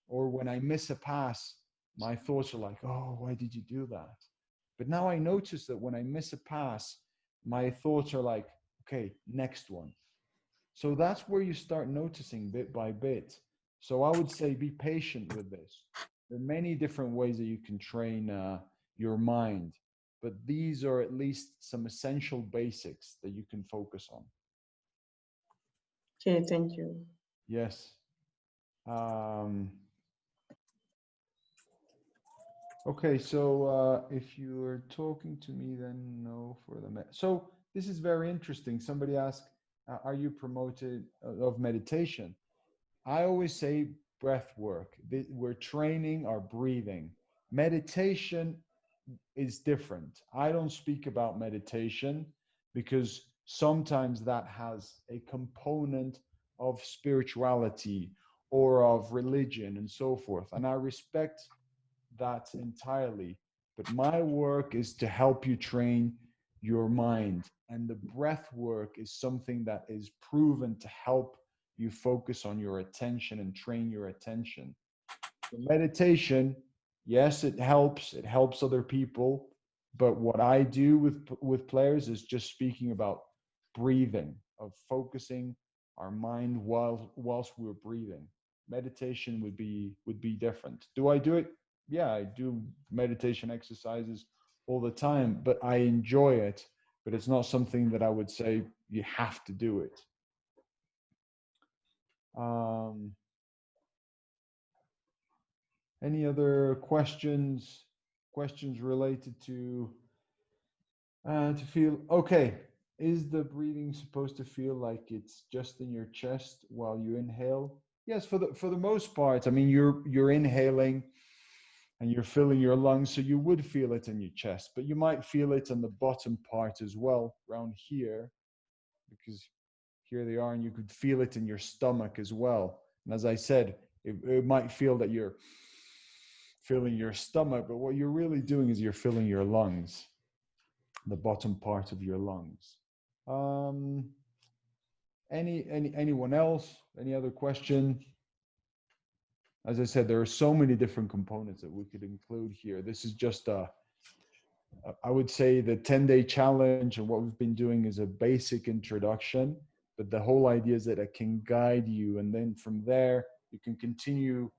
Or when I miss a pass, my thoughts are like, oh, why did you do that? But now I notice that when I miss a pass, my thoughts are like, okay, next one. So that's where you start noticing bit by bit. So I would say be patient with this. There are many different ways that you can train your mind, but these are at least some essential basics that you can focus on. Okay, thank you. Yes. Okay, so if you're talking to me, then no for the so this is very interesting. Somebody asked, are you promoted of meditation? I always say breath work. We're training our breathing. Meditation is different. I don't speak about meditation because sometimes that has a component of spirituality or of religion and so forth. And I respect that entirely. But my work is to help you train your mind. And the breath work is something that is proven to help you focus on your attention and train your attention. So meditation, yes, it helps. It helps other people. But what I do with players is just speaking about breathing, of focusing our mind whilst we're breathing. Meditation would be different. Do I do it? Yeah, I do meditation exercises all the time, but I enjoy it. But it's not something that I would say you have to do it. Any other questions related to feel okay? Is the breathing supposed to feel like it's just in your chest while you inhale? Yes, for the most part. I mean, you're inhaling and you're filling your lungs, so you would feel it in your chest, but you might feel it on the bottom part as well, around here, because here they are, and you could feel it in your stomach as well. And as I said, it might feel that you're filling your stomach, but what you're really doing is you're filling your lungs, the bottom part of your lungs. Anyone else? Any other question? As I said, there are so many different components that we could include here. This is just I would say the 10-day challenge, and what we've been doing is a basic introduction, but the whole idea is that it can guide you, and then from there you can continue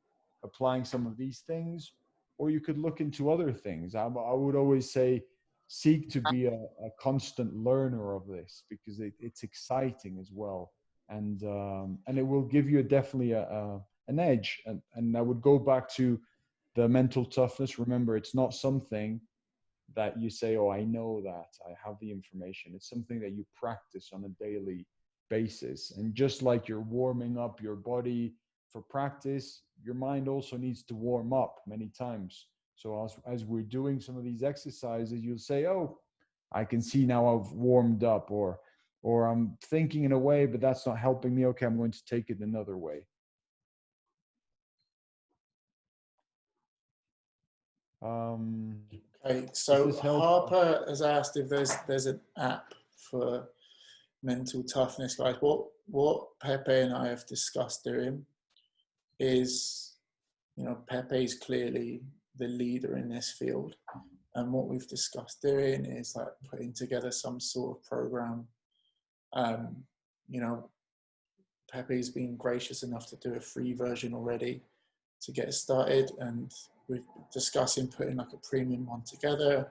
applying some of these things, or you could look into other things. I would always say seek to be a constant learner of this, because it's exciting as well, and it will give you definitely an edge. And I would go back to the mental toughness. Remember, it's not something that you say, oh, I know that, I have the information. It's something that you practice on a daily basis. And just like you're warming up your body for practice, your mind also needs to warm up many times. So as we're doing some of these exercises, you'll say, oh, I can see now I've warmed up, or I'm thinking in a way, but that's not helping me. Okay, I'm going to take it another way. Okay, so Harper has asked if there's an app for mental toughness, guys. What Pepe and I have discussed doing is, Pepe is clearly the leader in this field, and what we've discussed doing is like putting together some sort of program. Pepe's been gracious enough to do a free version already to get started, and we're discussing putting like a premium one together,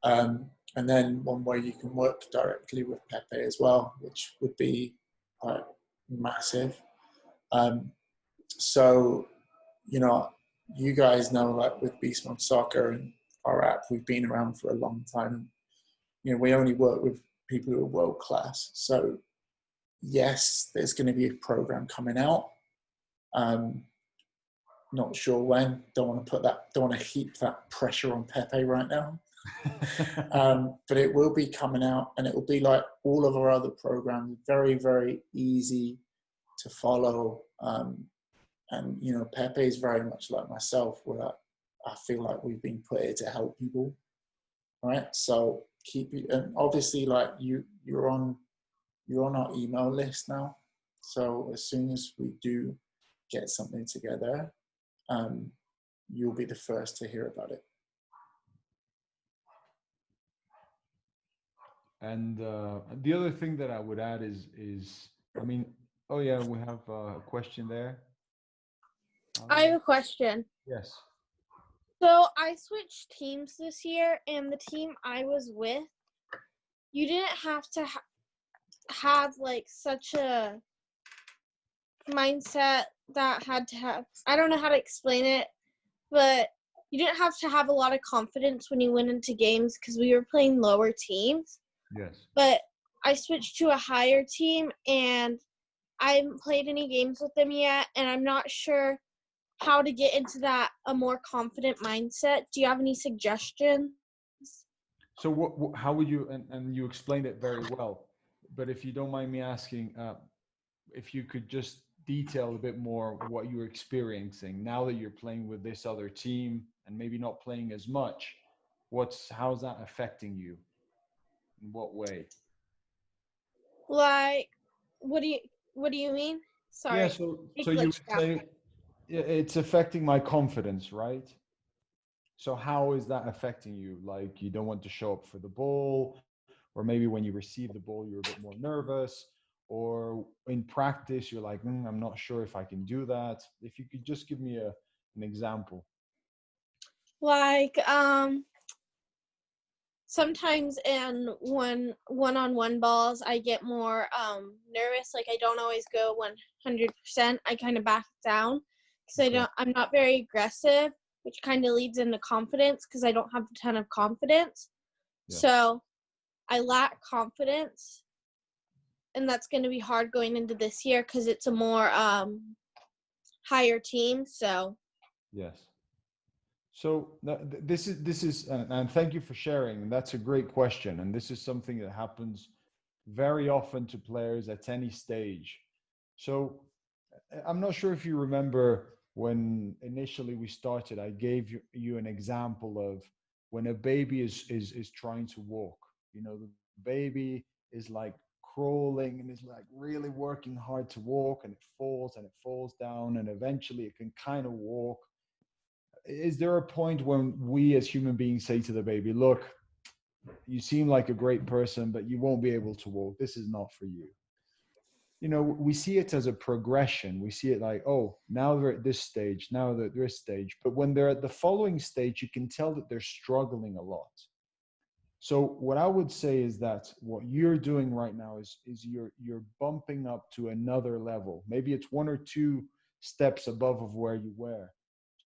and then one where you can work directly with Pepe as well, which would be like massive. So, you guys know, like with Beast Mode Soccer and our app, we've been around for a long time. We only work with people who are world class. So yes, there's going to be a program coming out. Not sure when. Don't want to heap that pressure on Pepe right now. But it will be coming out, and it will be like all of our other programs, very, very easy to follow. And Pepe is very much like myself, where I feel like we've been put here to help people, right? So and obviously, like you're on our email list now. So as soon as we do get something together, you'll be the first to hear about it. And the other thing that I would add is oh yeah, we have a question there. I have a question. Yes. So I switched teams this year, and the team I was with, you didn't have to have like such a mindset that had to have, I don't know how to explain it, but you didn't have to have a lot of confidence when you went into games because we were playing lower teams. Yes. But I switched to a higher team, and I haven't played any games with them yet, and I'm not sure how to get into a more confident mindset. Do you have any suggestions? So how would you, and you explained it very well, but if you don't mind me asking, if you could just detail a bit more what you're experiencing now that you're playing with this other team and maybe not playing as much, how's that affecting you? In what way? Like, what do you mean? Sorry. Yeah, so you would say it's affecting my confidence, right? So how is that affecting you? Like you don't want to show up for the ball, or maybe when you receive the ball, you're a bit more nervous, or in practice, you're like, I'm not sure if I can do that. If you could just give me an example. Like, sometimes in one-on-one balls, I get more nervous. Like I don't always go 100%. I kind of back down because I'm not very aggressive, which kind of leads into confidence because I don't have a ton of confidence. Yeah. So I lack confidence, and that's going to be hard going into this year because it's a more higher team. So yes. So this is and thank you for sharing. That's a great question, and this is something that happens very often to players at any stage. So I'm not sure if you remember when initially we started, I gave you an example of when a baby is trying to walk. The baby is like crawling and is like really working hard to walk, and it falls down, and eventually it can kind of walk. Is there a point when we as human beings say to the baby, look, you seem like a great person, but you won't be able to walk. This is not for you. We see it as a progression. We see it like, oh, now they're at this stage, now they're at this stage. But when they're at the following stage, you can tell that they're struggling a lot. So what I would say is that what you're doing right now is you're bumping up to another level. Maybe it's 1 or 2 steps above of where you were.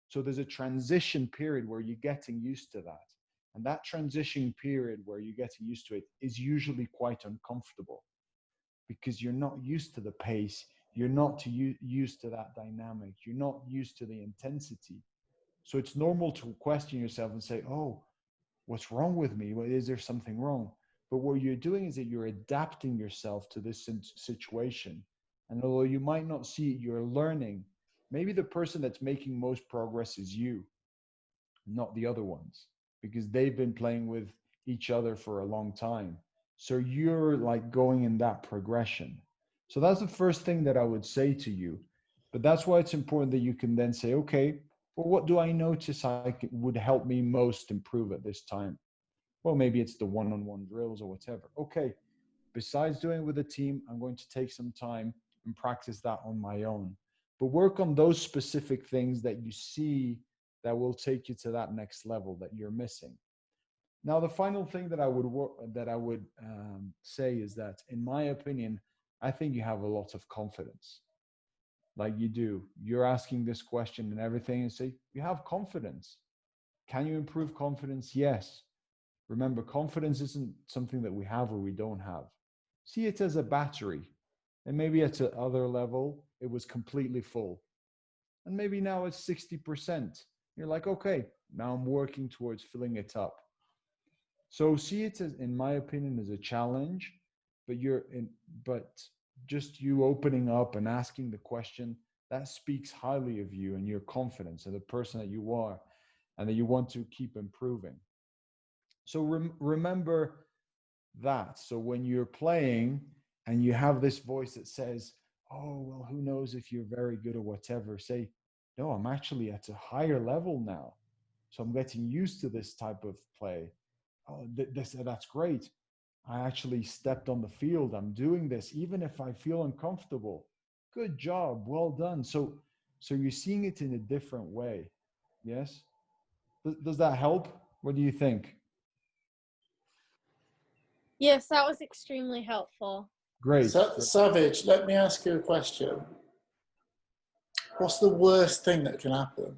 So there's a transition period where you're getting used to that. And that transition period where you're getting used to it is usually quite uncomfortable because you're not used to the pace. You're not used to that dynamic. You're not used to the intensity. So it's normal to question yourself and say, oh, what's wrong with me? Is there something wrong? But what you're doing is that you're adapting yourself to this situation. And although you might not see it, you're learning. Maybe the person that's making most progress is you. not the other ones, because they've been playing with each other for a long time. So you're like going in that progression. So that's the first thing that I would say to you. But that's why it's important that you can then say, okay, well, what do I notice would help me most improve at this time? Well, maybe it's the one-on-one drills or whatever. Okay, besides doing it with a team, I'm going to take some time and practice that on my own. But work on those specific things that you see that will take you to that next level that you're missing. Now, the final thing that I would say is that, in my opinion, I think you have a lot of confidence. Like you do. You're asking this question and everything, and say you have confidence. Can you improve confidence? Yes. Remember, confidence isn't something that we have or we don't have. See it as a battery. And maybe at another level, it was completely full. And maybe now it's 60%. You're like, okay, now I'm working towards filling it up. So see it as, in my opinion, as a challenge, but just you opening up and asking the question, that speaks highly of you and your confidence and the person that you are and that you want to keep improving. So remember that. So when you're playing and you have this voice that says, oh, well, who knows if you're very good or whatever, say, no, I'm actually at a higher level now. So I'm getting used to this type of play. Oh, that's great. I actually stepped on the field. I'm doing this, even if I feel uncomfortable. Good job. Well done. So you're seeing it in a different way. Yes. Does that help? What do you think? Yes, that was extremely helpful. Great. Savage, let me ask you a question. What's the worst thing that can happen?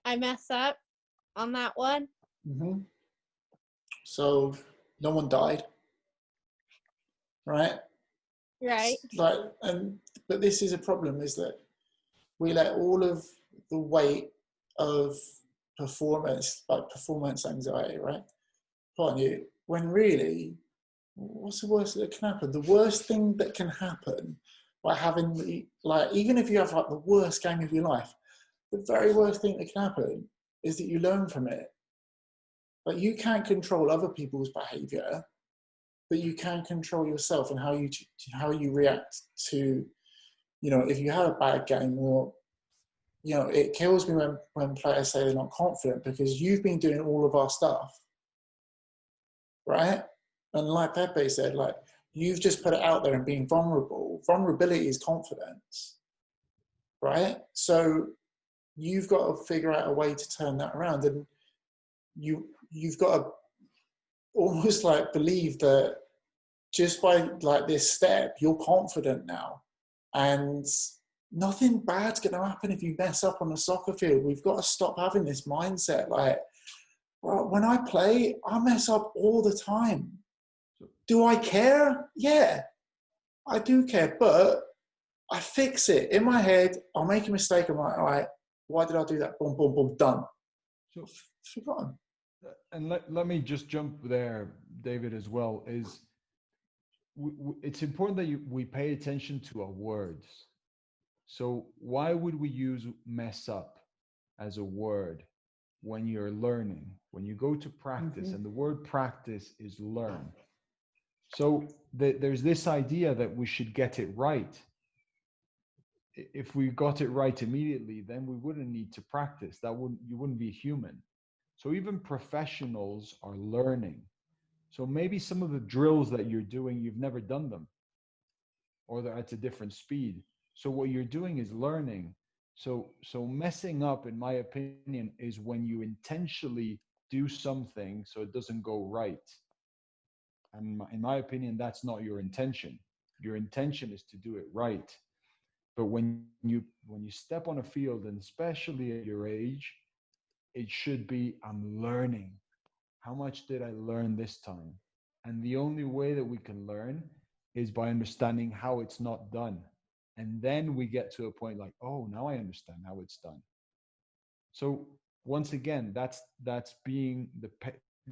I mess up on that one. Mm-hmm. So no one died, right? Right. But this is a problem, is that we let all of the weight of performance, like performance anxiety, right, put on you, when really, what's the worst that can happen? The worst thing that can happen by having even if you have like the worst game of your life, the very worst thing that can happen is that you learn from it. Like, you can't control other people's behavior, but you can control yourself and how you react to, if you have a bad game, or, it kills me when players say they're not confident, because you've been doing all of our stuff, right? And like Pepe said, like, you've just put it out there and been vulnerable. Vulnerability is confidence, right? So you've got to figure out a way to turn that around, and you've got to almost like believe that just by like this step, you're confident now, and nothing bad's going to happen if you mess up on a soccer field. We've got to stop having this mindset. Like, well, when I play, I mess up all the time. Do I care? Yeah, I do care, but I fix it. In my head, I'll make a mistake. I'm like, all right, why did I do that? Boom, boom, boom, done. So, forgotten. And let me just jump there, David, as well. It's important that we pay attention to our words. So why would we use mess up as a word when you're learning, when you go to practice? Mm-hmm. And the word practice is learn. So there's this idea that we should get it right. If we got it right immediately, then we wouldn't need to practice. You wouldn't be human. So even professionals are learning. So maybe some of the drills that you're doing, you've never done them, or they're at a different speed. So what you're doing is learning. So messing up, in my opinion, is when you intentionally do something so it doesn't go right. And in my opinion, that's not your intention. Your intention is to do it right. But when you step on a field, and especially at your age, it should be, I'm learning. How much did I learn this time? And the only way that we can learn is by understanding how it's not done. And then we get to a point like, oh, now I understand how it's done. So once again, that's being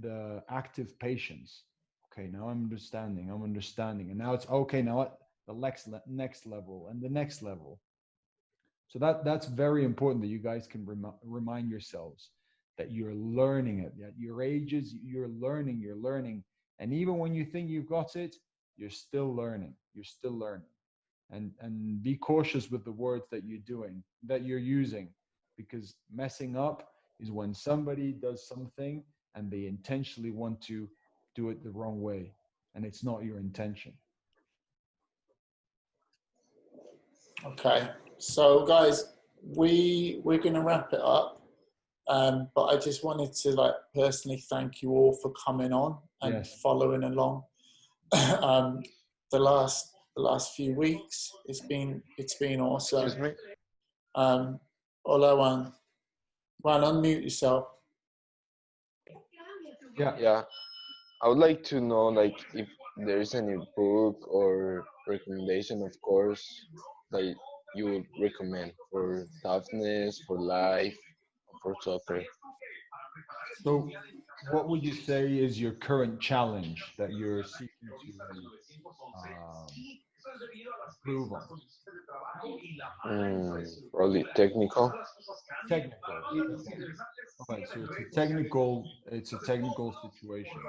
the active patience. Okay, now I'm understanding. And now it's, okay, now the next level and the next level. So that's very important that you guys can remind yourselves that you're learning it. At your ages, you're learning. And even when you think you've got it, you're still learning. You're still learning. And be cautious with the words that you're using, because messing up is when somebody does something and they intentionally want to do it the wrong way, and it's not your intention. Okay, so guys, we're going to wrap it up, but I just wanted to personally thank you all for coming on and following along. The last few weeks, it's been awesome. Excuse me? Hola, Juan, unmute yourself. Yeah. I would like to know if there's any book or recommendation, of course, that you would recommend for toughness, for life, for soccer. So what would you say is your current challenge that you're seeking to improve on? Probably technical. Technical. Okay. All right. So it's a technical situation.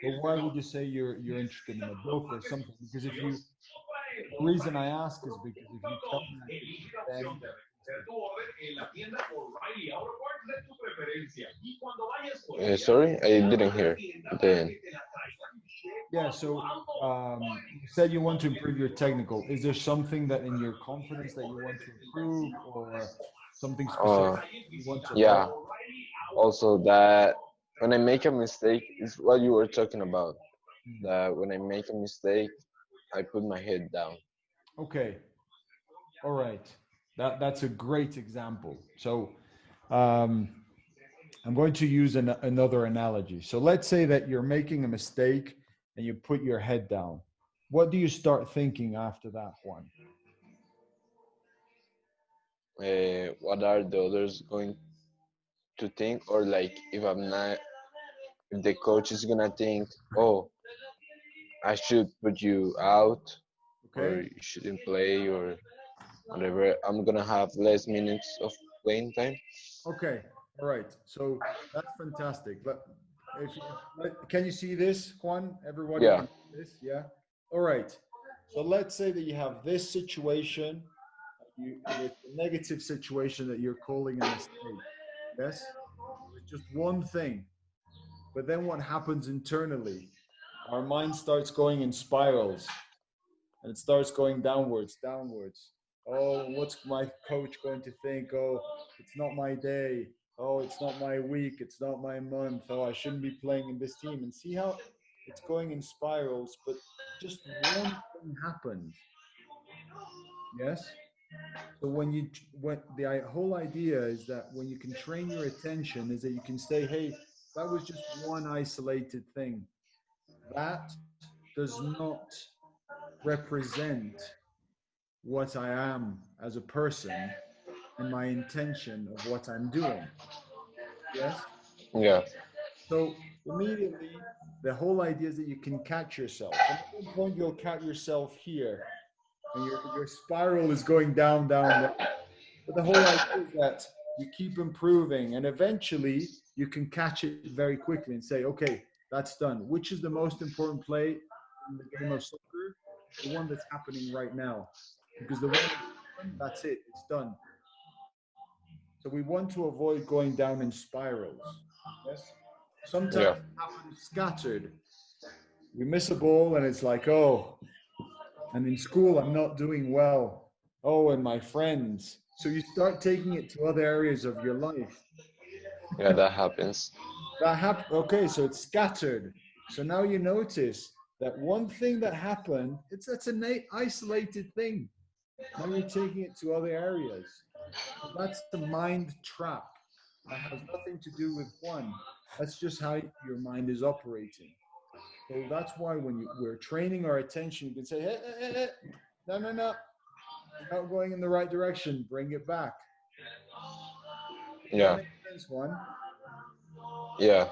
But why would you say you're interested in a book or something? Because the reason I ask is because if you tell me then Sorry, I didn't hear the end. Yeah, so you said you want to improve your technical. Is there something that in your confidence that you want to improve, or something specific you want to Yeah, also that when I make a mistake, is what you were talking about. That when I make a mistake, I put my head down. Okay. All right. That's a great example. So I'm going to use another analogy. So let's say that you're making a mistake and you put your head down. What do you start thinking after that, Juan? What are the others going to think? Or if I'm not, if the coach is gonna think, oh, I should put you out, or you shouldn't play, or whatever, I'm gonna have less minutes of playing time. Okay, all right. So that's fantastic. Can you see this, Juan? Everybody Yeah. can see this, yeah? All right. So let's say that you have this situation, it's a negative situation that you're calling a mistake. Yes? It's just one thing. But then what happens internally? Our mind starts going in spirals, and it starts going downwards. Oh, what's my coach going to think? Oh, it's not my day. Oh, it's not my week. It's not my month. Oh, I shouldn't be playing in this team. And see how it's going in spirals, but just one thing happens. Yes? So when the whole idea is that when you can train your attention is that you can say, hey, that was just one isolated thing. That does not represent what I am as a person and my intention of what I'm doing. Yes? Yeah. So immediately, the whole idea is that you can catch yourself. And at one point, you'll catch yourself here, and your spiral is going down. But the whole idea is that you keep improving, and eventually, you can catch it very quickly and say, okay, that's done. Which is the most important play in the game of soccer? The one that's happening right now. Because the one that's it, it's done. So we want to avoid going down in spirals. Yes. Sometimes it happens scattered. We miss a ball and it's like, oh, and in school I'm not doing well. Oh, and my friends. So you start taking it to other areas of your life. Yeah, that happens. Okay, so it's scattered. So now you notice that one thing that happened, that's an isolated thing. Now you're taking it to other areas. So that's the mind trap. That has nothing to do with one. That's just how your mind is operating. So that's why when we're training our attention, you can say, hey, no, you're not going in the right direction. Bring it back. Yeah. That makes sense, Juan. Yeah.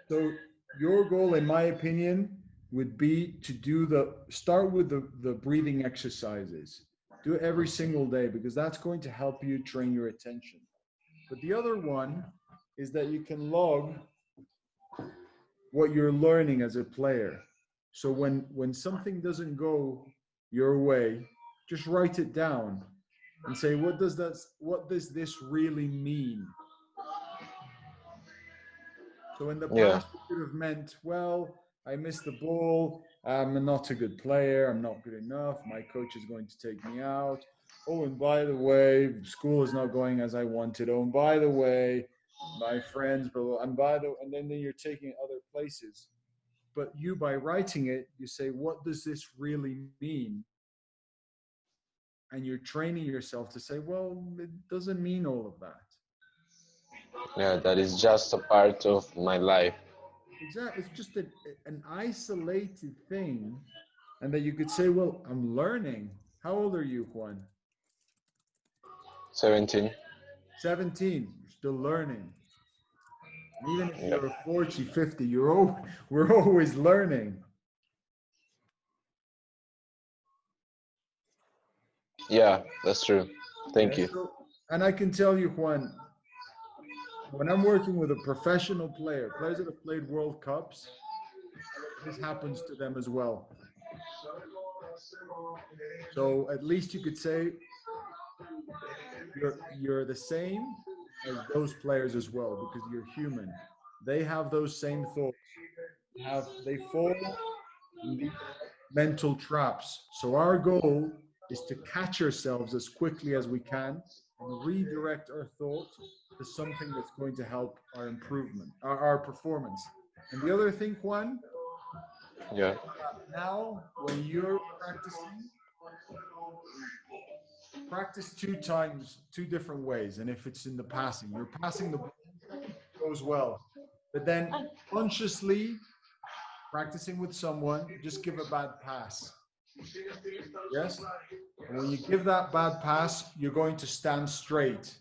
So your goal, in my opinion, would be to start with the breathing exercises. Do it every single day, because that's going to help you train your attention. But the other one is that you can log what you're learning as a player. So when something doesn't go your way, just write it down and say, what does this really mean? So in the past, it could have meant, well, I missed the ball. I'm not a good player. I'm not good enough. My coach is going to take me out. Oh, and by the way, school is not going as I wanted. Oh, and by the way, my friends, and then you're taking it other places. But you, by writing it, you say, what does this really mean? And you're training yourself to say, well, it doesn't mean all of that. Yeah, that is just a part of my life. Exactly. It's just an isolated thing. And that you could say, well, I'm learning. How old are you, Juan? 17. 17. You're still learning. And even if Yep. you're 40, 50, we're always learning. Yeah, that's true. Thank you. So, and I can tell you, Juan, when I'm working with a professional player, players that have played World Cups, this happens to them as well. So at least you could say you're the same as those players as well, because you're human. They have those same thoughts. They fall in these mental traps. So our goal is to catch ourselves as quickly as we can and redirect our thought to something that's going to help our improvement, our performance. And the other thing, Juan, now when you're practicing, practice 2 times, 2 different ways. And if it's in the passing, you're passing the ball, goes well. But then consciously practicing with someone, just give a bad pass. Yes? And when you give that bad pass, you're going to stand straight.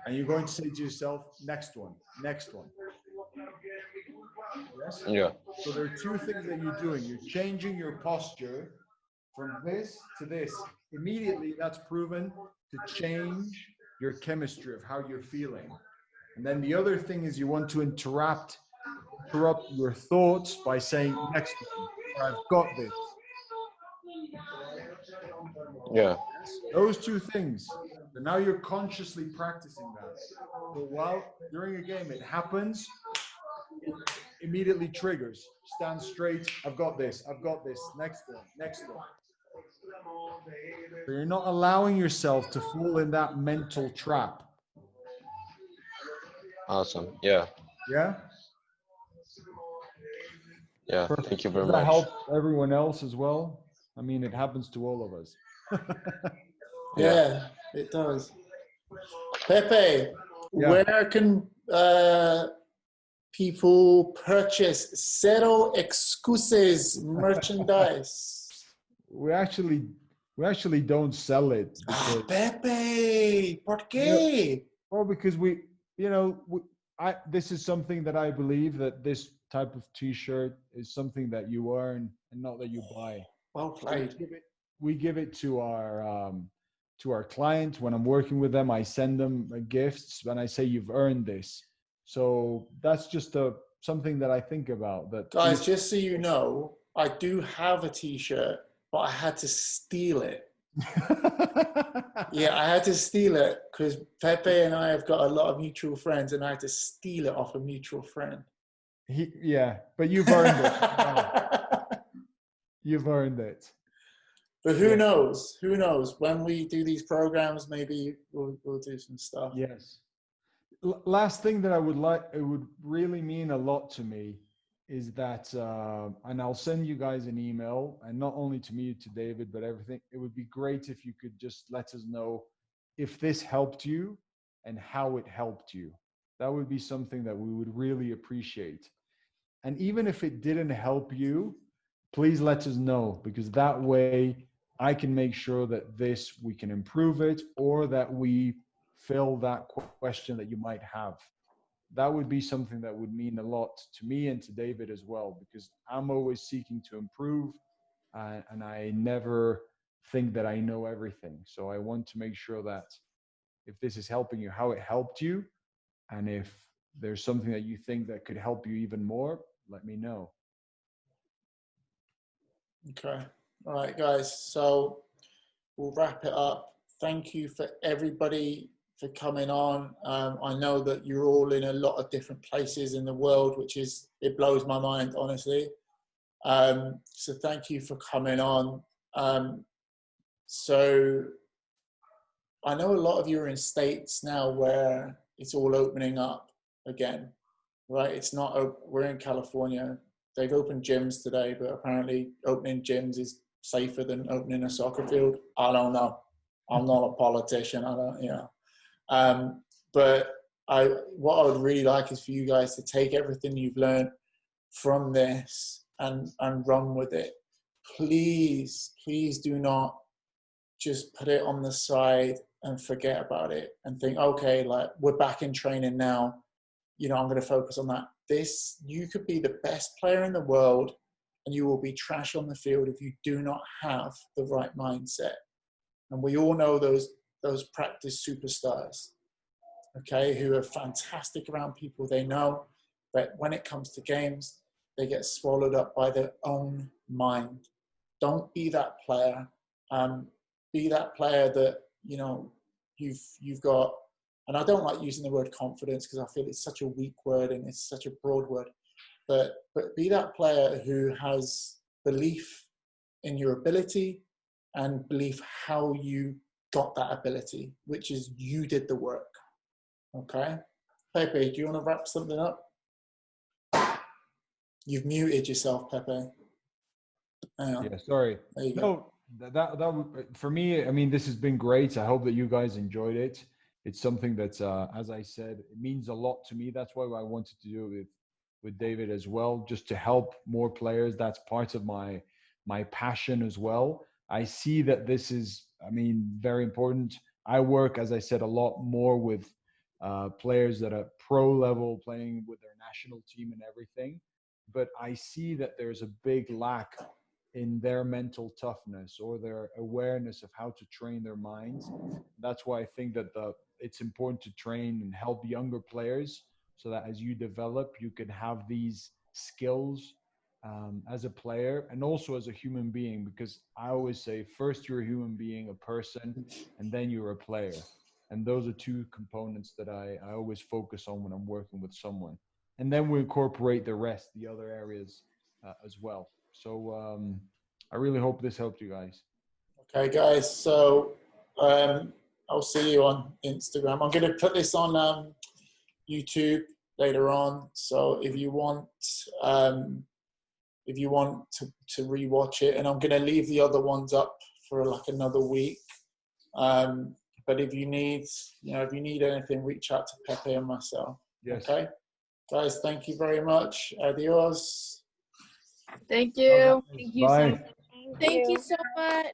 And you're going to say to yourself, next one, next one. Yes? Yeah. So there are 2 things that you're doing. You're changing your posture from this to this. Immediately, that's proven to change your chemistry of how you're feeling. And then the other thing is you want to interrupt your thoughts by saying, next one, or I've got this. Yeah. Those 2 things. So now you're consciously practicing that. So while during a game it happens, it immediately triggers. Stand straight. I've got this. I've got this. Next one. Next one. So you're not allowing yourself to fall in that mental trap. Awesome. Yeah. Yeah? Yeah. Perfect. Thank you very Does that much. help everyone else as well? I mean, it happens to all of us. Yeah, it does. Pepe, where can people purchase Cero Excuses merchandise? We actually don't sell it. Pepe, ¿por qué? Well, because this is something that I believe that this type of T-shirt is something that you earn and not that you buy. Well played. We give it to our clients. When I'm working with them, I send them gifts and I say, you've earned this. So that's just something that I think about. That guys, just so you know, I do have a T-shirt, but I had to steal it. Yeah, I had to steal it because Pepe and I have got a lot of mutual friends, and I had to steal it off a mutual friend. But you've earned it. You've earned it. But who knows? Who knows? When we do these programs, maybe we'll do some stuff. Yes. Last thing that I would like, it would really mean a lot to me, is that, and I'll send you guys an email, and not only to me, to David, but everything. It would be great if you could just let us know if this helped you and how it helped you. That would be something that we would really appreciate. And even if it didn't help you, please let us know, because that way I can make sure that we can improve it, or that we fill that question that you might have. That would be something that would mean a lot to me and to David as well, because I'm always seeking to improve, and I never think that I know everything. So I want to make sure that if this is helping you, how it helped you, and if there's something that you think that could help you even more, let me know. Okay. All right, guys. So we'll wrap it up. Thank you for everybody for coming on. I know that you're all in a lot of different places in the world, it blows my mind, honestly. So thank you for coming on. So I know a lot of you are in states now where it's all opening up again, right? It's not, we're in California. They've opened gyms today, but apparently opening gyms is safer than opening a soccer field. I don't know. I'm not a politician. I don't, you know. But what I would really like is for you guys to take everything you've learned from this and run with it. Please, please do not just put it on the side and forget about it and think, okay, like we're back in training now. You know, I'm going to focus on that. You could be the best player in the world and you will be trash on the field if you do not have the right mindset. And we all know those practice superstars, okay, who are fantastic around people they know, but when it comes to games, they get swallowed up by their own mind. Don't be that player. Be that player that, you know, you've got, and I don't like using the word confidence because I feel it's such a weak word and it's such a broad word, but be that player who has belief in your ability and belief how you got that ability, which is you did the work. Okay? Pepe, do you want to wrap something up? You've muted yourself, Pepe. Hang on. Yeah, sorry. There you go. No, that for me, I mean, this has been great. I hope that you guys enjoyed it. It's something that, as I said, it means a lot to me. That's why I wanted to do it with David as well, just to help more players. That's part of my passion as well. I see that this is, I mean, very important. I work, as I said, a lot more with players that are pro level, playing with their national team and everything. But I see that there's a big lack in their mental toughness or their awareness of how to train their minds. That's why I think that it's important to train and help younger players so that as you develop, you can have these skills as a player and also as a human being, because I always say first you're a human being, a person, and then you're a player. And those are two components that I always focus on when I'm working with someone. And then we incorporate the rest, the other areas as well. So I really hope this helped you guys. Okay, guys. So I'll see you on Instagram. I'm going to put this on YouTube later on. So if you want to rewatch it, and I'm going to leave the other ones up for like another week. But if you need anything, reach out to Pepe and myself. Yes. Okay, guys. Thank you very much. Adios. Thank you. Thank you Bye. so much. Thank you so much.